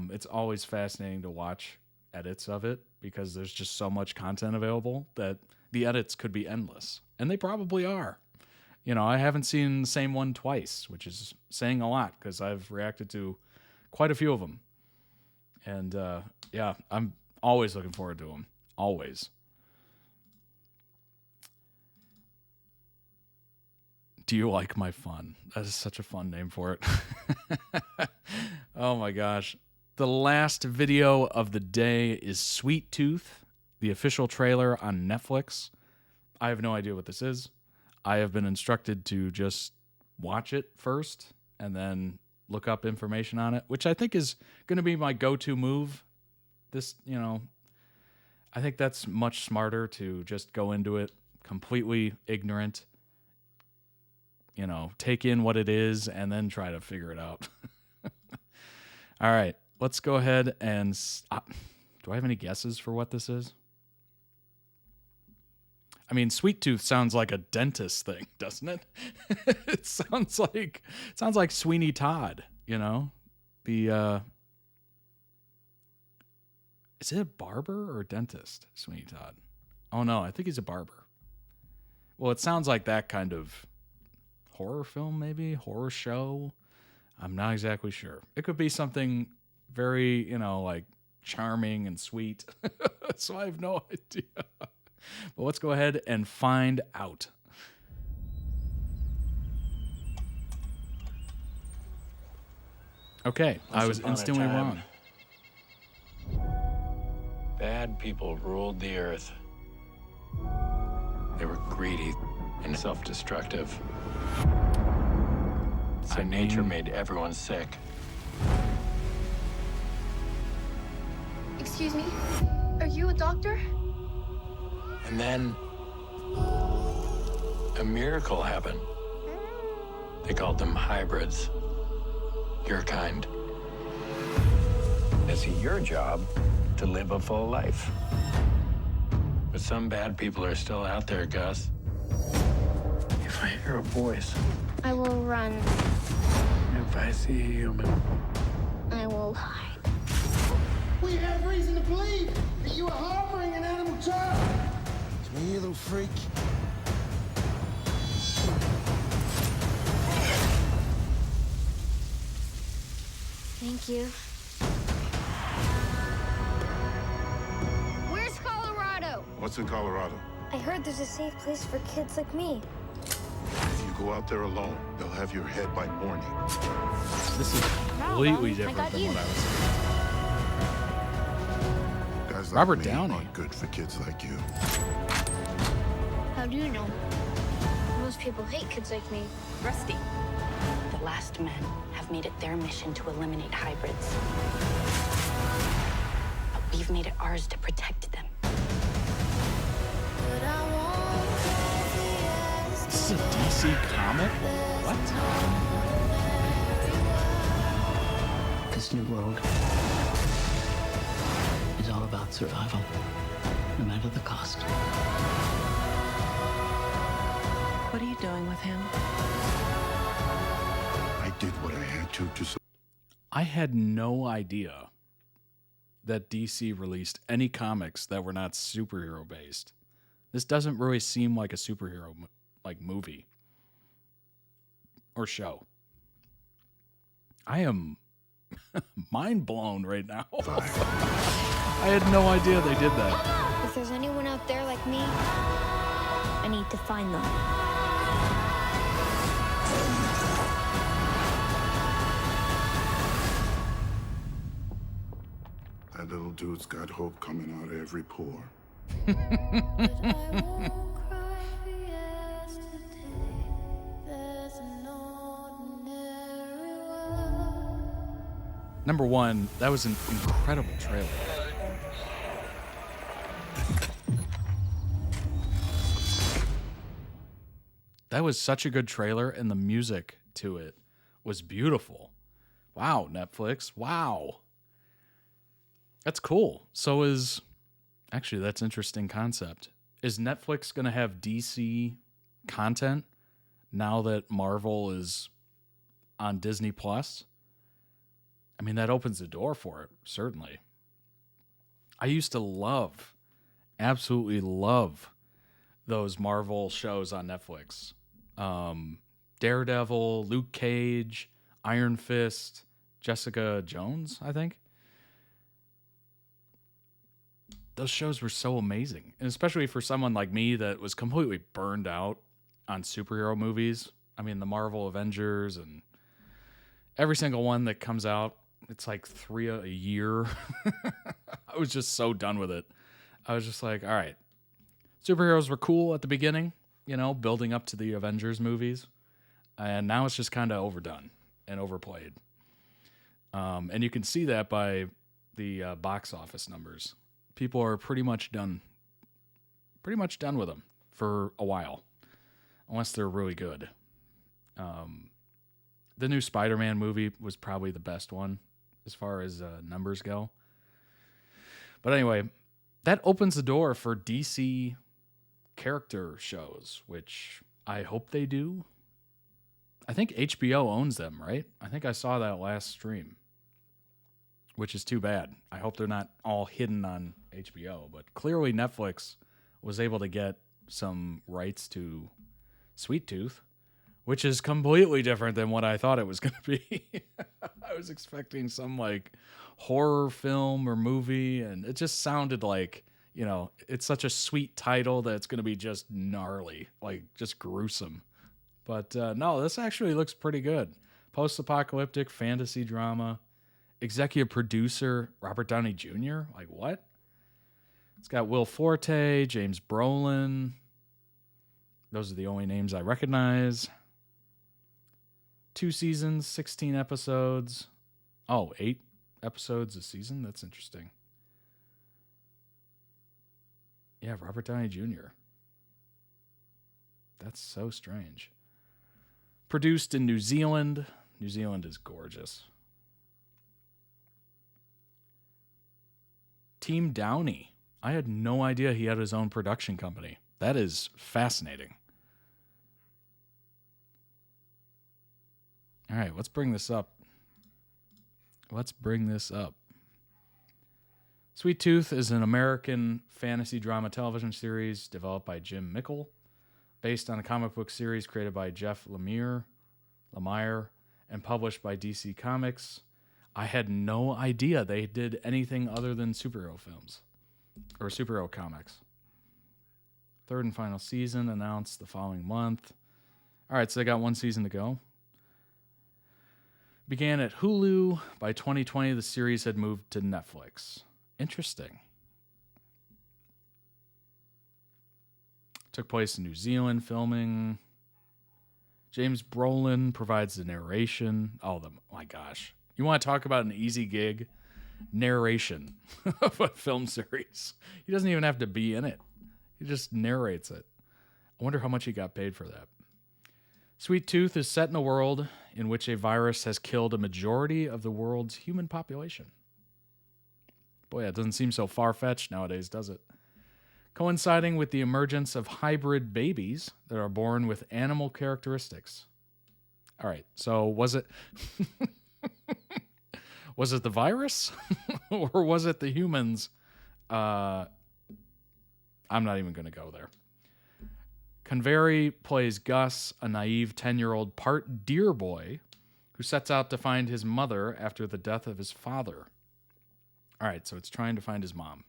It's always fascinating to watch edits of it because there's just so much content available that the edits could be endless. And they probably are. You know, I haven't seen the same one twice, which is saying a lot because I've reacted to quite a few of them. And yeah, I'm always looking forward to them. Always. Do you like my fun? That is such a fun name for it. Oh my gosh. The last video of the day is Sweet Tooth, the official trailer on Netflix. I have no idea what this is. I have been instructed to just watch it first and then look up information on it, which I think is going to be my go-to move. This, you know, I think that's much smarter to just go into it completely ignorant, you know, take in what it is and then try to figure it out. All right, let's go ahead and... do I have any guesses for what this is? I mean, Sweet Tooth sounds like a dentist thing, doesn't it? It sounds like Sweeney Todd, you know? The is it a barber or a dentist, Sweeney Todd? Oh no, I think he's a barber. Well, it sounds like that kind of horror film, maybe horror show. I'm not exactly sure. It could be something very, like charming and sweet. So I have no idea. But let's go ahead and find out. Okay, I was
Once upon a
instantly
time,
wrong.
Bad people ruled the earth. They were greedy and self-destructive. So nature made everyone sick.
Excuse me? Are you a doctor?
And then a miracle happened. They called them hybrids. Your kind. It's your job to live a full life. But some bad people are still out there, Gus. If I hear a voice,
I will run.
if I see a human,
I will hide.
We have reason to believe that you are harboring an animal child. Come here, little freak.
Thank you. Where's Colorado?
What's in Colorado?
I heard there's a safe place for kids like me.
If you go out there alone, they'll have your head by morning.
This is completely different
got
from
you.
what I was saying.
Guys
Robert
like me
Downey.
aren't good for kids like you.
How do you know? Most people hate kids like me.
Rusty. The last men have made it their mission to eliminate hybrids. But we've made it ours to protect them.
This is a DC comic? What?
This new world is all about survival, no matter the cost.
What are you doing with him?
I did what I had to
I had no idea that DC released any comics that were not superhero based. This doesn't really seem like a superhero movie or show. I am mind blown right now. I had no idea they did that.
If there's anyone out there like me, I need to find them.
That little dude's got hope coming out of every pore.
Number one, that was an incredible trailer. That was such a good trailer, and the music to it was beautiful. Wow, Netflix. Wow. That's cool. So is... Actually, that's an interesting concept. Is Netflix going to have DC content now that Marvel is on Disney Plus? I mean, that opens the door for it, certainly. I used to absolutely love those Marvel shows on Netflix. Daredevil, Luke Cage, Iron Fist, Jessica Jones, I think. Those shows were so amazing. And especially for someone like me that was completely burned out on superhero movies. I mean, the Marvel Avengers and every single one that comes out, it's like 3 a year. I was just so done with it. I was just like, all right. Superheroes were cool at the beginning, building up to the Avengers movies. And now it's just kind of overdone and overplayed. And you can see that by the box office numbers. People are pretty much done with them for a while, unless they're really good. The new Spider-Man movie was probably the best one as far as numbers go. But anyway, that opens the door for DC character shows, which I hope they do. I think HBO owns them, right? I think I saw that last stream, which is too bad. I hope they're not all hidden on HBO, but clearly Netflix was able to get some rights to Sweet Tooth, which is completely different than what I thought it was going to be. I was expecting some like horror film or movie, and it just sounded like, you know, it's such a sweet title that it's going to be just gnarly, like just gruesome. But no, this actually looks pretty good. Post-apocalyptic fantasy drama. Executive producer Robert Downey Jr. Like what? It's got Will Forte, James Brolin. Those are the only names I recognize. 2 seasons, 16 episodes. Oh, 8 episodes a season? That's interesting. Yeah, Robert Downey Jr. That's so strange. Produced in New Zealand. New Zealand is gorgeous. Team Downey. I had no idea he had his own production company. That is fascinating. All right, let's bring this up. Sweet Tooth is an American fantasy drama television series developed by Jim Mickle, based on a comic book series created by Jeff Lemire, and published by DC Comics. I had no idea they did anything other than superhero films or superhero comics. 3rd and final season announced the following month. All right, so they got 1 season to go. Began at Hulu. By 2020, the series had moved to Netflix. Interesting. Took place in New Zealand filming. James Brolin provides the narration. Oh, my gosh. You want to talk about an easy gig? Narration of a film series. He doesn't even have to be in it. He just narrates it. I wonder how much he got paid for that. Sweet Tooth is set in a world in which a virus has killed a majority of the world's human population. Boy, that doesn't seem so far-fetched nowadays, does it? Coinciding with the emergence of hybrid babies that are born with animal characteristics. All right, so was it was it the virus or was it the humans? I'm not even going to go there. Convery plays Gus, a naive 10-year-old part deer boy who sets out to find his mother after the death of his father. All right, so it's trying to find his mom.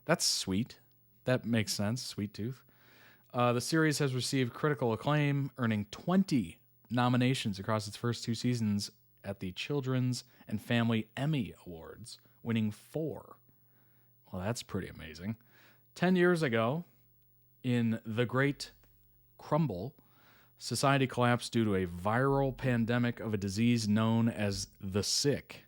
That's sweet. That makes sense, Sweet Tooth. The series has received critical acclaim, earning 20 nominations across its first 2 seasons at the Children's and Family Emmy Awards, winning 4. Well, that's pretty amazing. 10 years ago, in The Great Crumble, society collapsed due to a viral pandemic of a disease known as the Sick,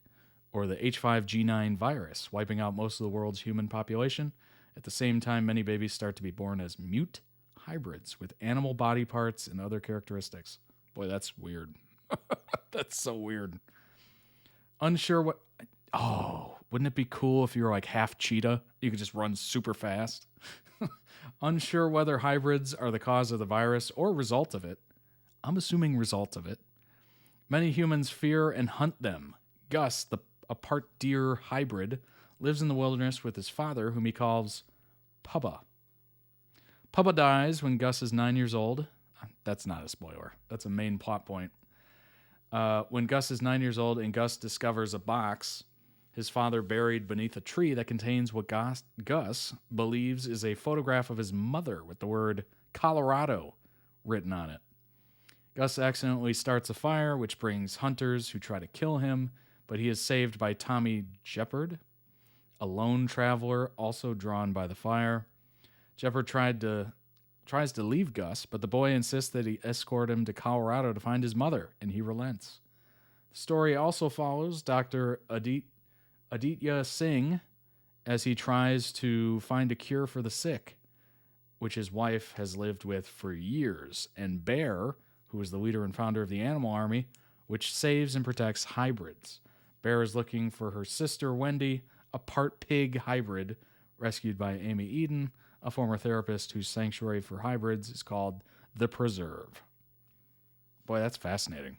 or the H5G9 virus, wiping out most of the world's human population. At the same time, many babies start to be born as mute hybrids with animal body parts and other characteristics. Boy, that's weird. That's so weird. Unsure what... Oh, wouldn't it be cool if you were like half cheetah? You could just run super fast. Unsure whether hybrids are the cause of the virus or result of it. I'm assuming result of it. Many humans fear and hunt them. Gus, a part deer hybrid, lives in the wilderness with his father, whom he calls Pubba. Pubba dies when Gus is 9 years old. That's not a spoiler. That's a main plot point. When Gus is 9 years old and Gus discovers a box his father buried beneath a tree that contains what Gus believes is a photograph of his mother with the word Colorado written on it. Gus accidentally starts a fire, which brings hunters who try to kill him, but he is saved by Tommy Jeopard, a lone traveler also drawn by the fire. Jeopard tries to leave Gus, but the boy insists that he escort him to Colorado to find his mother, and he relents. The story also follows Dr. Aditya Singh as he tries to find a cure for the sick, which his wife has lived with for years, and Bear, who is the leader and founder of the Animal Army, which saves and protects hybrids. Bear is looking for her sister, Wendy, a part pig hybrid rescued by Amy Eden, a former therapist whose sanctuary for hybrids is called The Preserve. Boy, that's fascinating.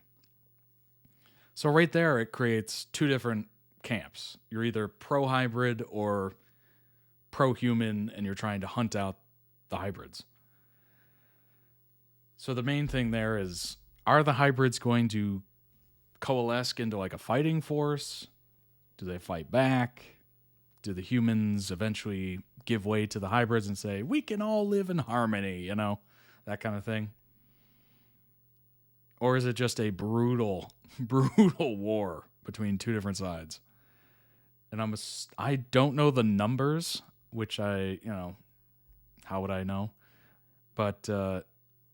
So right there, it creates 2 different camps. You're either pro-hybrid or pro-human, and you're trying to hunt out the hybrids. So the main thing there is, are the hybrids going to coalesce into like a fighting force? Do they fight back? Do the humans eventually give way to the hybrids and say, we can all live in harmony, you know, that kind of thing? Or is it just a brutal, brutal war between two different sides? And I don't know the numbers, which how would I know? But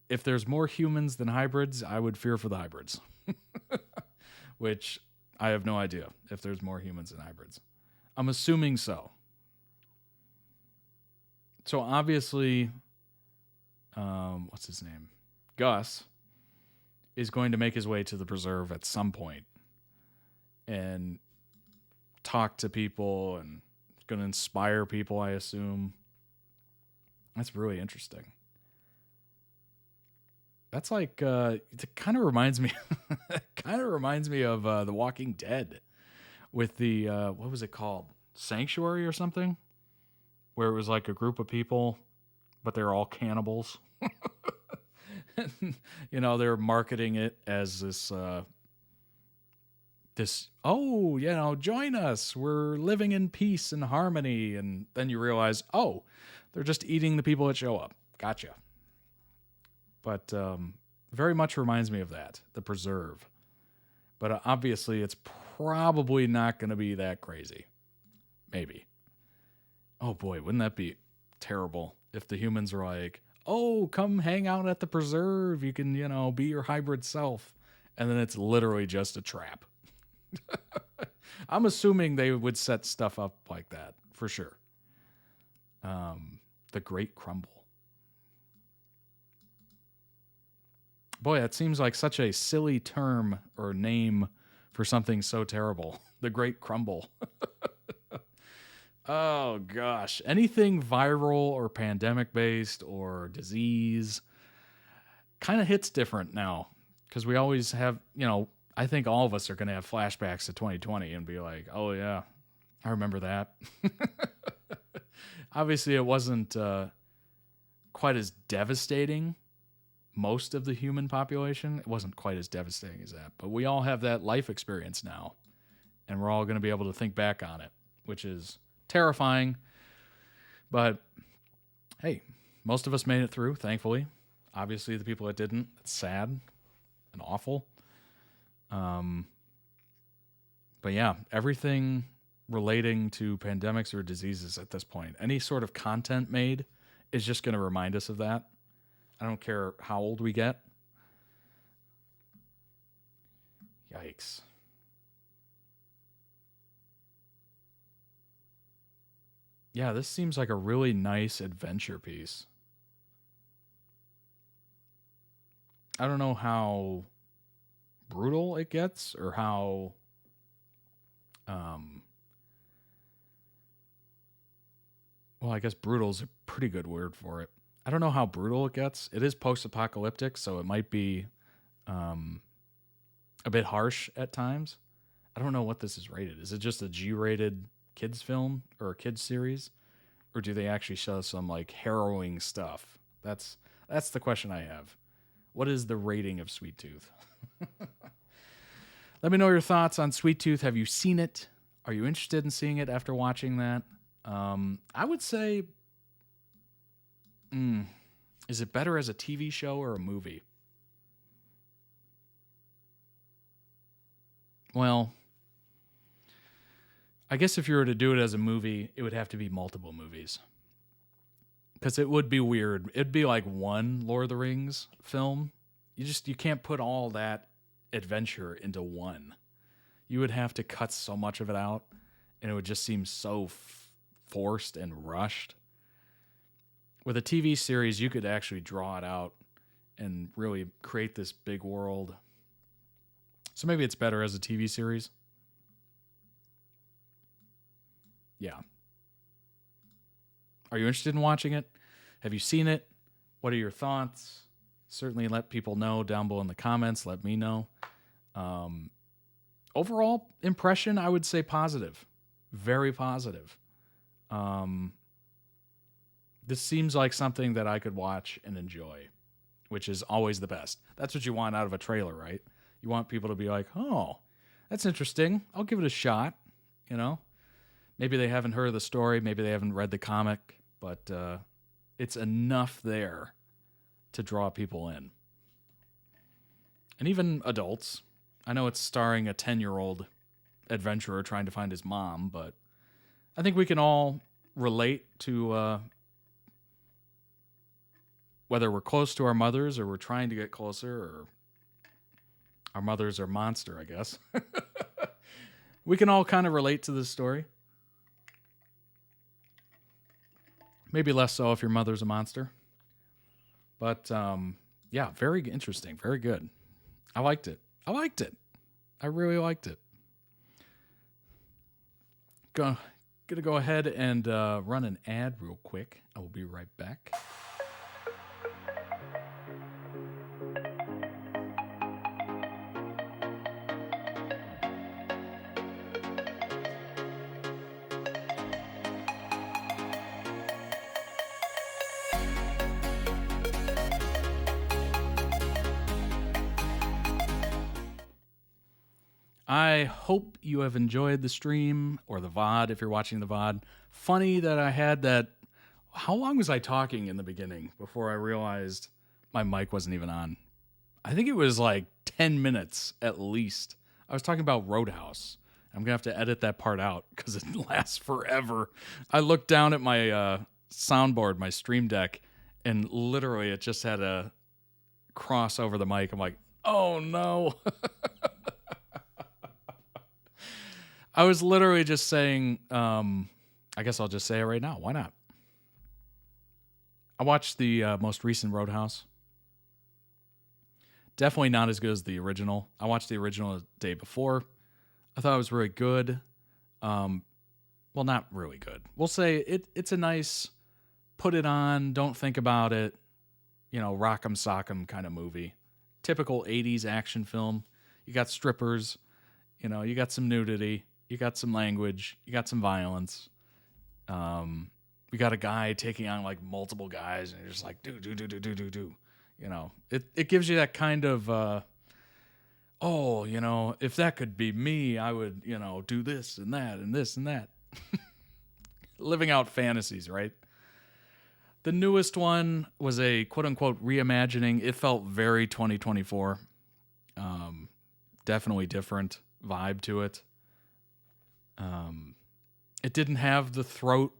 if there's more humans than hybrids, I would fear for the hybrids. Which I have no idea if there's more humans than hybrids. I'm assuming so. So obviously, what's his name? Gus is going to make his way to the preserve at some point and talk to people and going to inspire people, I assume. That's really interesting. That's like, it kind of reminds me of The Walking Dead with the, what was it called? Sanctuary or something? Where it was like a group of people, but they're all cannibals. You know, they're marketing it as this, join us. We're living in peace and harmony. And then you realize, oh, they're just eating the people that show up. Gotcha. But very much reminds me of that, the preserve. But obviously, it's probably not going to be that crazy. Maybe. Oh boy, wouldn't that be terrible if the humans are like, oh, come hang out at the preserve. You can, be your hybrid self. And then it's literally just a trap. I'm assuming they would set stuff up like that, for sure. The Great Crumble. Boy, that seems like such a silly term or name for something so terrible. The Great Crumble. Oh, gosh. Anything viral or pandemic-based or disease kind of hits different now. Because we always have, I think all of us are going to have flashbacks to 2020 and be like, oh, yeah, I remember that. Obviously, it wasn't quite as devastating. Most of the human population, it wasn't quite as devastating as that. But we all have that life experience now. And we're all going to be able to think back on it, which is terrifying. But, hey, most of us made it through, thankfully. Obviously, the people that didn't, it's sad and awful. But yeah, everything relating to pandemics or diseases at this point, any sort of content made is just going to remind us of that. I don't care how old we get. Yikes. Yeah, this seems like a really nice adventure piece. I don't know how brutal it gets or how well, I guess brutal is a pretty good word for it. I don't know how brutal it gets. It is post-apocalyptic, so it might be a bit harsh at times. I don't know what this is rated. Is it just a G-rated kids film or a kids series? Or do they actually show some like harrowing stuff? That's the question I have. What is the rating of Sweet Tooth? Let me know your thoughts on Sweet Tooth. Have you seen it? Are you interested in seeing it after watching that? I would say, is it better as a TV show or a movie? Well, I guess if you were to do it as a movie, it would have to be multiple movies. Because it would be weird. It'd be like one Lord of the Rings film. You can't put all that adventure into one. You would have to cut so much of it out, and it would just seem so forced and rushed. With a TV series, you could actually draw it out and really create this big world. So maybe it's better as a TV series. Yeah. Are you interested in watching it? Have you seen it? What are your thoughts? Certainly let people know down below in the comments. Let me know. Overall impression, I would say positive. Very positive. This seems like something that I could watch and enjoy. which is always the best. That's what you want out of a trailer, right? You want people to be like, oh, that's interesting. I'll give it a shot, you know? Maybe they haven't heard of the story. Maybe they haven't read the comic, but it's enough there to draw people in. And even adults. I know it's starring a 10-year-old adventurer trying to find his mom, but I think we can all relate to whether we're close to our mothers or we're trying to get closer, or our mothers are monster, I guess. We can all kind of relate to this story. Maybe less so if your mother's a monster. But, yeah, very interesting. Very good. I liked it. I really liked it. Gonna go ahead and run an ad real quick. I will be right back. I hope you have enjoyed the stream, or the VOD if you're watching the VOD. Funny that I had that... How long was I talking in the beginning before I realized my mic wasn't even on? I think it was like 10 minutes at least. I was talking about Roadhouse. I'm going to have to edit that part out because it lasts forever. I looked down at my soundboard, my stream deck, and literally it just had a cross over the mic. I'm like, oh no. I was literally just saying, I guess I'll just say it right now. Why not? I watched the most recent Roadhouse. Definitely not as good as the original. I watched the original the day before. I thought it was really good. Well, not really good. We'll say it's a nice put it on, don't think about it, you know, rock'em sock'em kind of movie. Typical 80s action film. You got strippers, you know, you got some nudity. You got some language. You got some violence. You got a guy taking on like multiple guys, and you're just like, do. You know, it gives you that kind of, oh, you know, if that could be me, I would, you know, do this and that and this and that. Living out fantasies, right? The newest one was a quote unquote reimagining. It felt very 2024. Definitely different vibe to it. It didn't have the throat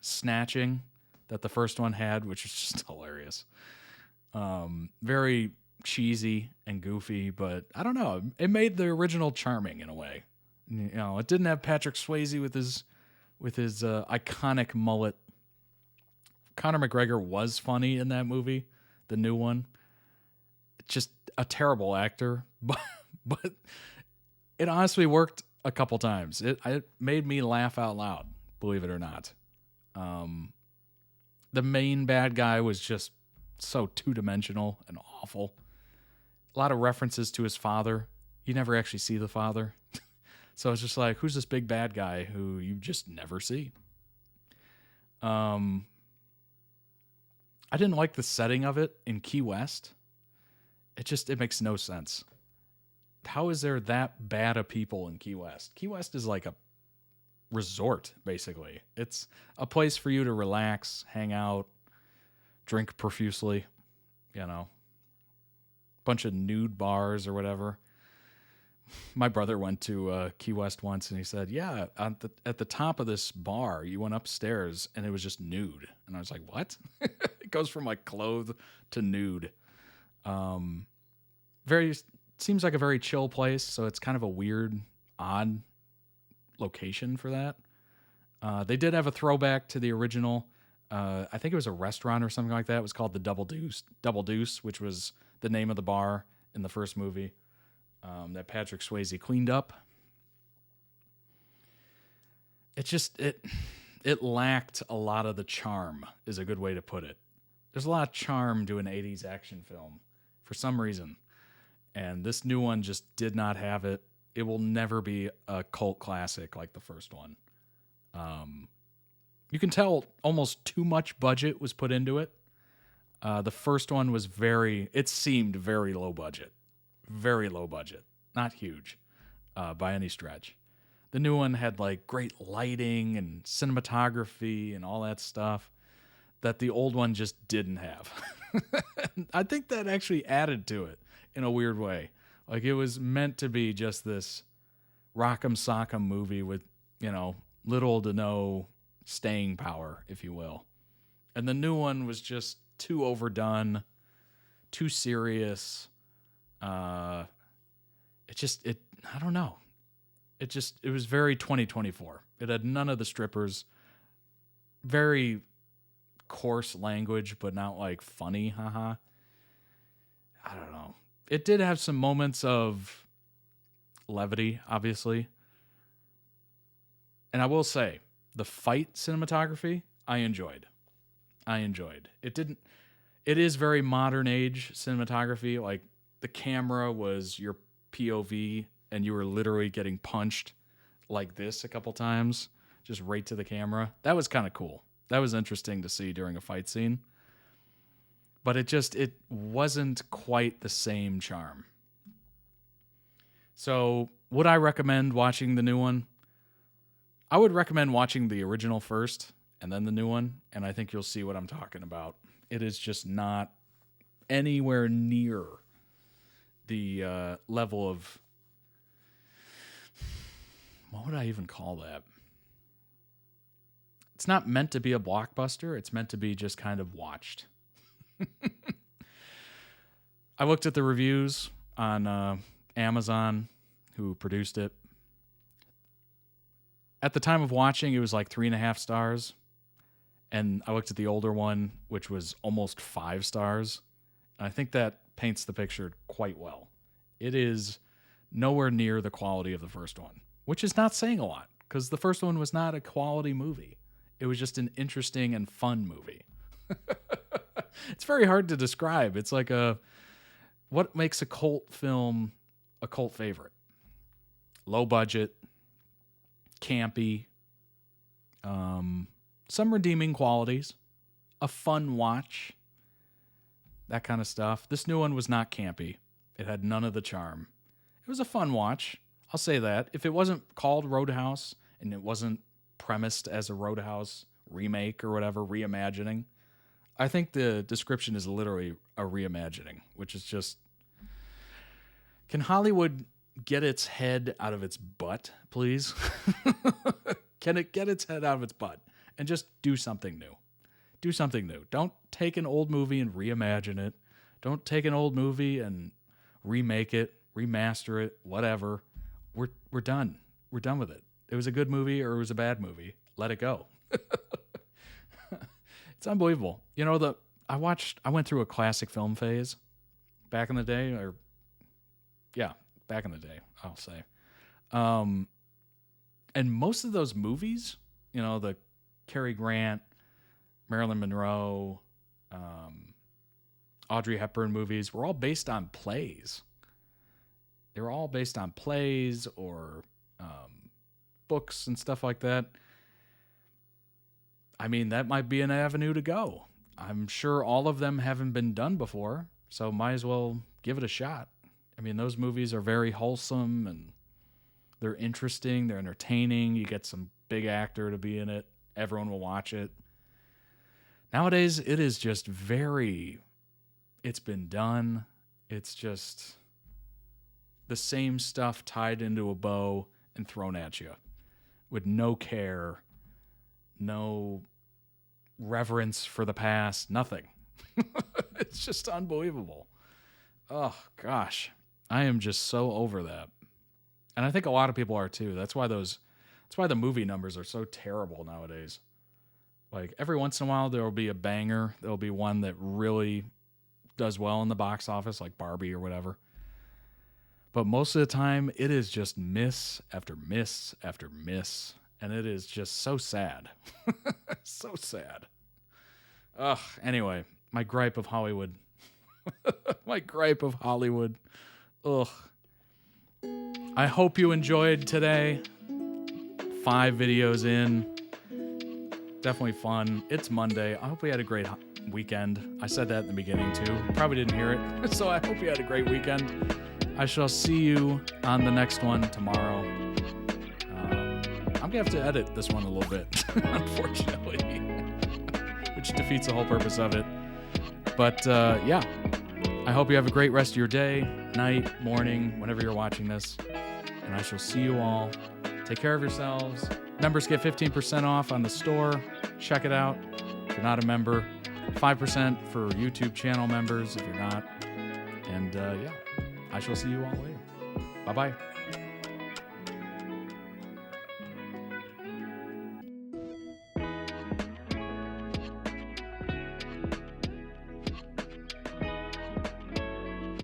snatching that the first one had, which is just hilarious. Very cheesy and goofy, but I don't know. It made the original charming in a way. You know, it didn't have Patrick Swayze with his iconic mullet. Conor McGregor was funny in that movie, the new one. Just a terrible actor, but it honestly worked a couple times. It made me laugh out loud, believe it or not. The main bad guy was just so two-dimensional and awful. A lot of references to his father. You never actually see the father. So it's just like, who's this big bad guy who you just never see? I didn't like the setting of it in Key West. It makes no sense. How is there that bad of people in Key West? Key West is like a resort, basically. It's a place for you to relax, hang out, drink profusely, you know. Bunch of nude bars or whatever. My brother went to Key West once, and he said, yeah, at the top of this bar, you went upstairs, and it was just nude. And I was like, what? It goes from like clothed to nude. Seems like a very chill place, so it's kind of a weird, odd location for that. They did have a throwback to the original. I think it was a restaurant or something like that. It was called the Double Deuce, which was the name of the bar in the first movie that Patrick Swayze cleaned up. It lacked a lot of the charm, is a good way to put it. There's a lot of charm to an 80s action film for some reason. And this new one just did not have it. It will never be a cult classic like the first one. You can tell almost too much budget was put into it. The first one was it seemed very low budget. Very low budget. Not huge by any stretch. The new one had like great lighting and cinematography and all that stuff that the old one just didn't have. I think that actually added to it in a weird way. Like it was meant to be just this rock'em sock'em movie with, little to no staying power, if you will. And the new one was just too overdone, too serious. I don't know. It was very 2024. It had none of the strippers. Very coarse language, but not like funny, haha. I don't know. It did have some moments of levity, obviously. And I will say, the fight cinematography, I enjoyed. It is very modern age cinematography. Like the camera was your POV and you were literally getting punched like this a couple times, just right to the camera. That was kind of cool. That was interesting to see during a fight scene. But it wasn't quite the same charm. So would I recommend watching the new one? I would recommend watching the original first and then the new one, and I think you'll see what I'm talking about. It is just not anywhere near the level of... What would I even call that? It's not meant to be a blockbuster. It's meant to be just kind of watched. I looked at the reviews on Amazon, who produced it. At the time of watching, it was like 3.5 stars. And I looked at the older one, which was almost 5 stars. And I think that paints the picture quite well. It is nowhere near the quality of the first one, which is not saying a lot, because the first one was not a quality movie. It was just an interesting and fun movie. It's very hard to describe. It's like what makes a cult film a cult favorite? Low budget, campy, some redeeming qualities, a fun watch, that kind of stuff. This new one was not campy. It had none of the charm. It was a fun watch. I'll say that. If it wasn't called Roadhouse and it wasn't premised as a Roadhouse remake or whatever, reimagining, I think the description is literally a reimagining, which is just... Can Hollywood get its head out of its butt, please? Can it get its head out of its butt and just do something new? Do something new. Don't take an old movie and reimagine it. Don't take an old movie and remake it, remaster it, whatever. We're done. We're done with it. It was a good movie or it was a bad movie. Let it go. It's unbelievable. I went through a classic film phase back in the day, back in the day, I'll say. And most of those movies, the Cary Grant, Marilyn Monroe, Audrey Hepburn movies were all based on plays. They were all based on plays or books and stuff like that. I mean, that might be an avenue to go. I'm sure all of them haven't been done before, so might as well give it a shot. I mean, those movies are very wholesome and they're interesting, they're entertaining. You get some big actor to be in it. Everyone will watch it. Nowadays, it is just it's been done. It's just the same stuff tied into a bow and thrown at you with no care, no reverence for the past, nothing. It's just unbelievable. Oh, gosh. I am just so over that. And I think a lot of people are too. That's why the movie numbers are so terrible nowadays. Like every once in a while, there will be a banger. There'll be one that really does well in the box office, like Barbie or whatever. But most of the time, it is just miss after miss after miss. And it is just so sad. So sad. Ugh, anyway, my gripe of Hollywood. My gripe of Hollywood. Ugh. I hope you enjoyed today. 5 videos in. Definitely fun. It's Monday. I hope we had a great weekend. I said that in the beginning too. Probably didn't hear it. So I hope you had a great weekend. I shall see you on the next one tomorrow. I'm going to have to edit this one a little bit, unfortunately, which defeats the whole purpose of it. But yeah, I hope you have a great rest of your day, night, morning, whenever you're watching this. And I shall see you all. Take care of yourselves. Members get 15% off on the store. Check it out if you're not a member. 5% for YouTube channel members if you're not. And yeah, I shall see you all later. Bye-bye.